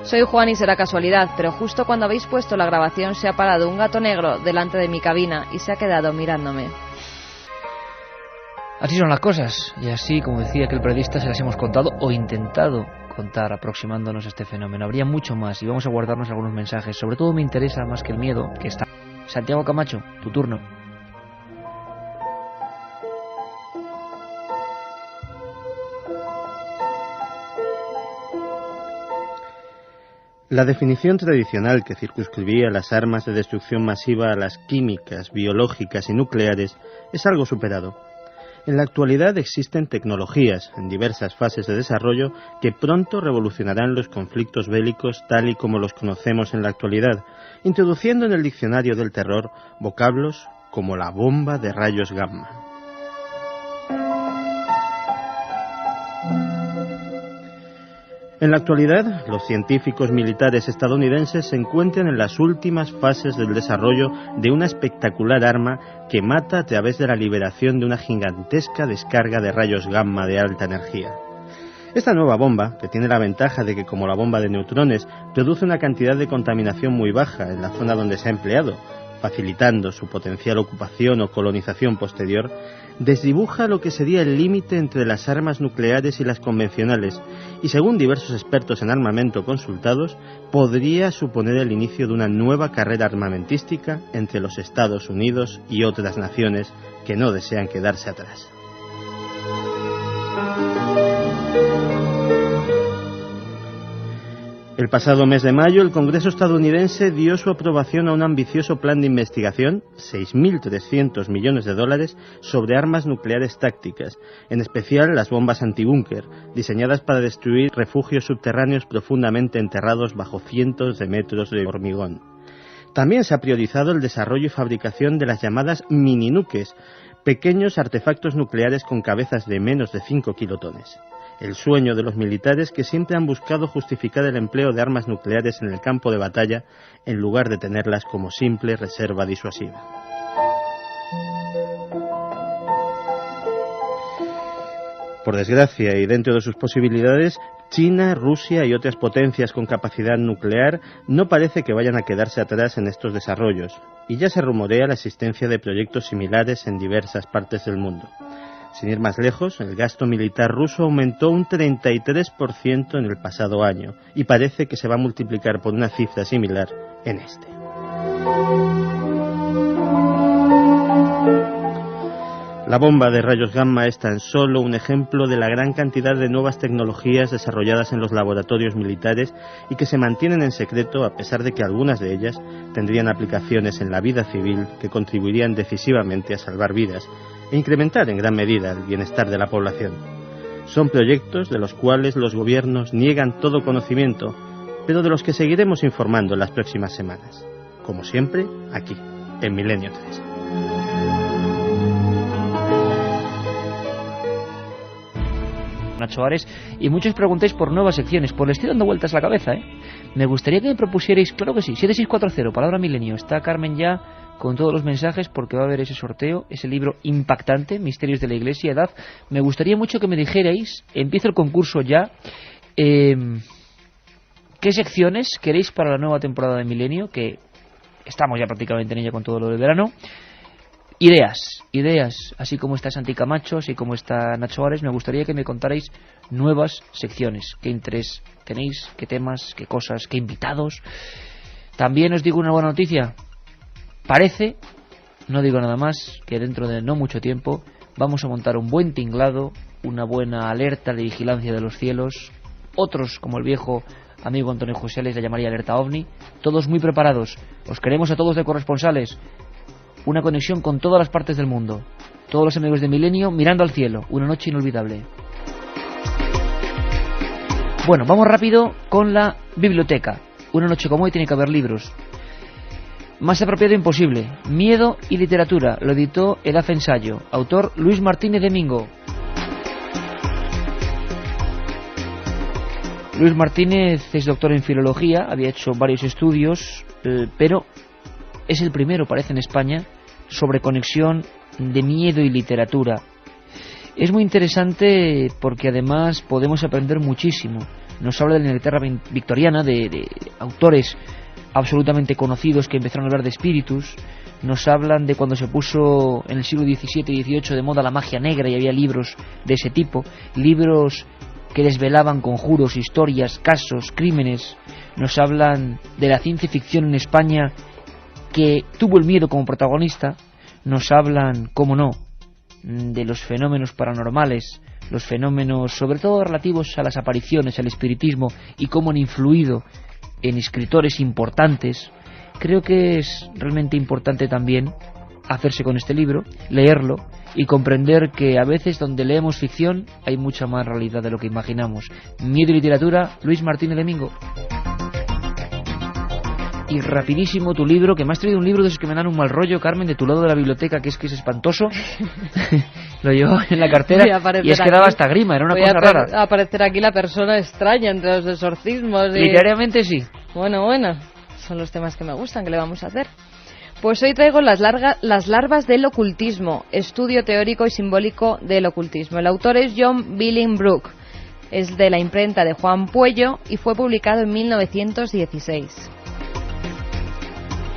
Soy Juan y será casualidad, pero justo cuando habéis puesto la grabación se ha parado un gato negro delante de mi cabina y se ha quedado mirándome. Así son las cosas, y así, como decía aquel periodista, se las hemos contado o intentado contar aproximándonos a este fenómeno. Habría mucho más y vamos a guardarnos algunos mensajes. Sobre todo me interesa más que el miedo, que está. Santiago Camacho, tu turno. La definición tradicional que circunscribía las armas de destrucción masiva a las químicas, biológicas y nucleares es algo superado. En la actualidad existen tecnologías en diversas fases de desarrollo que pronto revolucionarán los conflictos bélicos tal y como los conocemos en la actualidad, introduciendo en el diccionario del terror vocablos como la bomba de rayos gamma. En la actualidad, los científicos militares estadounidenses se encuentran en las últimas fases del desarrollo de una espectacular arma que mata a través de la liberación de una gigantesca descarga de rayos gamma de alta energía. Esta nueva bomba, que tiene la ventaja de que, como la bomba de neutrones, produce una cantidad de contaminación muy baja en la zona donde se ha empleado, facilitando su potencial ocupación o colonización posterior, desdibuja lo que sería el límite entre las armas nucleares y las convencionales y, según diversos expertos en armamento consultados, podría suponer el inicio de una nueva carrera armamentística entre los Estados Unidos y otras naciones que no desean quedarse atrás. El pasado mes de mayo, el Congreso estadounidense dio su aprobación a un ambicioso plan de investigación, 6.300 millones de dólares, sobre armas nucleares tácticas, en especial las bombas antibúnker, diseñadas para destruir refugios subterráneos profundamente enterrados bajo cientos de metros de hormigón. También se ha priorizado el desarrollo y fabricación de las llamadas mininuques, pequeños artefactos nucleares con cabezas de menos de 5 kilotones. El sueño de los militares que siempre han buscado justificar el empleo de armas nucleares en el campo de batalla en lugar de tenerlas como simple reserva disuasiva. Por desgracia, y dentro de sus posibilidades, China, Rusia y otras potencias con capacidad nuclear no parece que vayan a quedarse atrás en estos desarrollos, y ya se rumorea la existencia de proyectos similares en diversas partes del mundo. Sin ir más lejos, el gasto militar ruso aumentó un 33% en el pasado año y parece que se va a multiplicar por una cifra similar en este. La bomba de rayos gamma es tan solo un ejemplo de la gran cantidad de nuevas tecnologías desarrolladas en los laboratorios militares y que se mantienen en secreto a pesar de que algunas de ellas tendrían aplicaciones en la vida civil que contribuirían decisivamente a salvar vidas e incrementar en gran medida el bienestar de la población. Son proyectos de los cuales los gobiernos niegan todo conocimiento, pero de los que seguiremos informando en las próximas semanas. Como siempre, aquí, en Milenio 3. Nacho Ares, y muchos preguntáis por nuevas secciones. Pues le estoy dando vueltas a la cabeza, ¿eh? Me gustaría que me propusierais, claro que sí, 7640, palabra milenio. Está Carmen ya con todos los mensajes porque va a haber ese sorteo, ese libro impactante, Misterios de la Iglesia, Edad. Me gustaría mucho que me dijerais, empiezo el concurso ya, ¿qué secciones queréis para la nueva temporada de Milenio? Que estamos ya prácticamente en ella con todo lo del verano. Ideas, así como está Santi Camacho, así como está Nacho Ares, me gustaría que me contarais nuevas secciones. ¿Qué interés tenéis? ¿Qué temas? ¿Qué cosas? ¿Qué invitados? También os digo una buena noticia. Parece, no digo nada más, que dentro de no mucho tiempo vamos a montar un buen tinglado, una buena alerta de vigilancia de los cielos. Otros, como el viejo amigo Antonio José, les la llamaría alerta OVNI. Todos muy preparados. Os queremos a todos de corresponsales. Una conexión con todas las partes del mundo. Todos los amigos de Milenio mirando al cielo. Una noche inolvidable. Bueno, vamos rápido con la biblioteca. Una noche como hoy tiene que haber libros. Más apropiado imposible. Miedo y literatura. Lo editó Edad Ensayo. Autor Luis Martínez de Mingo. Luis Martínez es doctor en filología. Había hecho varios estudios, pero es el primero, parece, en España sobre conexión de miedo y literatura. Es muy interesante porque además podemos aprender muchísimo. Nos habla de la Inglaterra victoriana, de autores absolutamente conocidos que empezaron a hablar de espíritus. Nos hablan de cuando se puso en el siglo XVII y XVIII de moda la magia negra y había libros de ese tipo, libros que desvelaban conjuros, historias, casos, crímenes. Nos hablan de la ciencia ficción en España que tuvo el miedo como protagonista. Nos hablan, cómo no, de los fenómenos paranormales, los fenómenos sobre todo relativos a las apariciones, al espiritismo y cómo han influido en escritores importantes. Creo que es realmente importante también hacerse con este libro, leerlo y comprender que a veces donde leemos ficción hay mucha más realidad de lo que imaginamos. Miedo y literatura, Luis Martínez de Mingo. Y rapidísimo tu libro, que me has traído un libro de esos que me dan un mal rollo, Carmen, de tu lado de la biblioteca, que es espantoso. Lo llevo en la cartera y es que daba hasta grima, era una cosa rara. Va a aparecer aquí la persona extraña entre los exorcismos. Literariamente sí. Bueno, son los temas que me gustan, ¿qué le vamos a hacer? Pues hoy traigo las larvas del ocultismo, estudio teórico y simbólico del ocultismo. El autor es John Billingbrook, es de la imprenta de Juan Puello y fue publicado en 1916.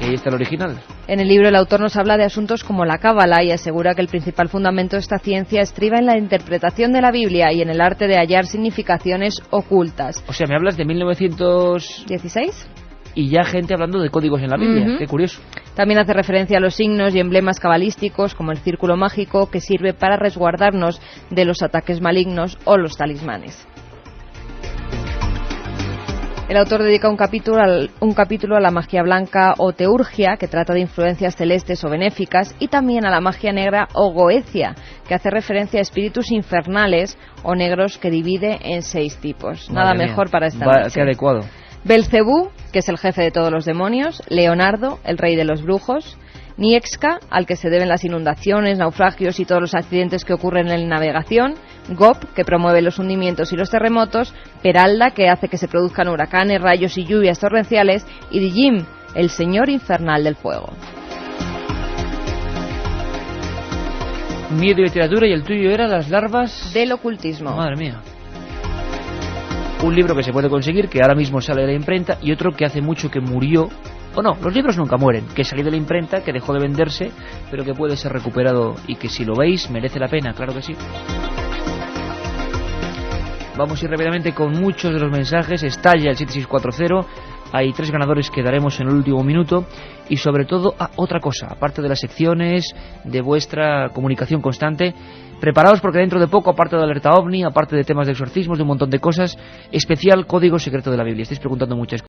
¿Y ahí está el original? En el libro el autor nos habla de asuntos como la cábala y asegura que el principal fundamento de esta ciencia estriba en la interpretación de la Biblia y en el arte de hallar significaciones ocultas. O sea, ¿me hablas de 1916? Y ya gente hablando de códigos en la Biblia, qué curioso. También hace referencia a los signos y emblemas cabalísticos como el círculo mágico que sirve para resguardarnos de los ataques malignos o los talismanes. El autor dedica un capítulo a la magia blanca o teurgia, que trata de influencias celestes o benéficas, y también a la magia negra o goecia, que hace referencia a espíritus infernales o negros que divide en 6 tipos. Nada mejor para esta noche. Qué adecuado. Belcebú, que es el jefe de todos los demonios, Leonardo, el rey de los brujos, Niexca, al que se deben las inundaciones, naufragios y todos los accidentes que ocurren en la navegación, Gop, que promueve los hundimientos y los terremotos, Peralda, que hace que se produzcan huracanes, rayos y lluvias torrenciales, y Dijim, el señor infernal del fuego. Miedo y literatura, y el tuyo era Las larvas del ocultismo. Madre mía. Un libro que se puede conseguir, que ahora mismo sale de la imprenta, y otro que hace mucho que murió. O no, los libros nunca mueren, que salió de la imprenta, que dejó de venderse, pero que puede ser recuperado y que si lo veis merece la pena, claro que sí. Vamos a ir rápidamente con muchos de los mensajes. Estalla el 7640. Hay 3 ganadores que daremos en el último minuto. Y sobre todo, otra cosa, aparte de las secciones, de vuestra comunicación constante, preparaos porque dentro de poco, aparte de Alerta OVNI, aparte de temas de exorcismos, de un montón de cosas, especial Código Secreto de la Biblia. Estáis preguntando muchas cosas.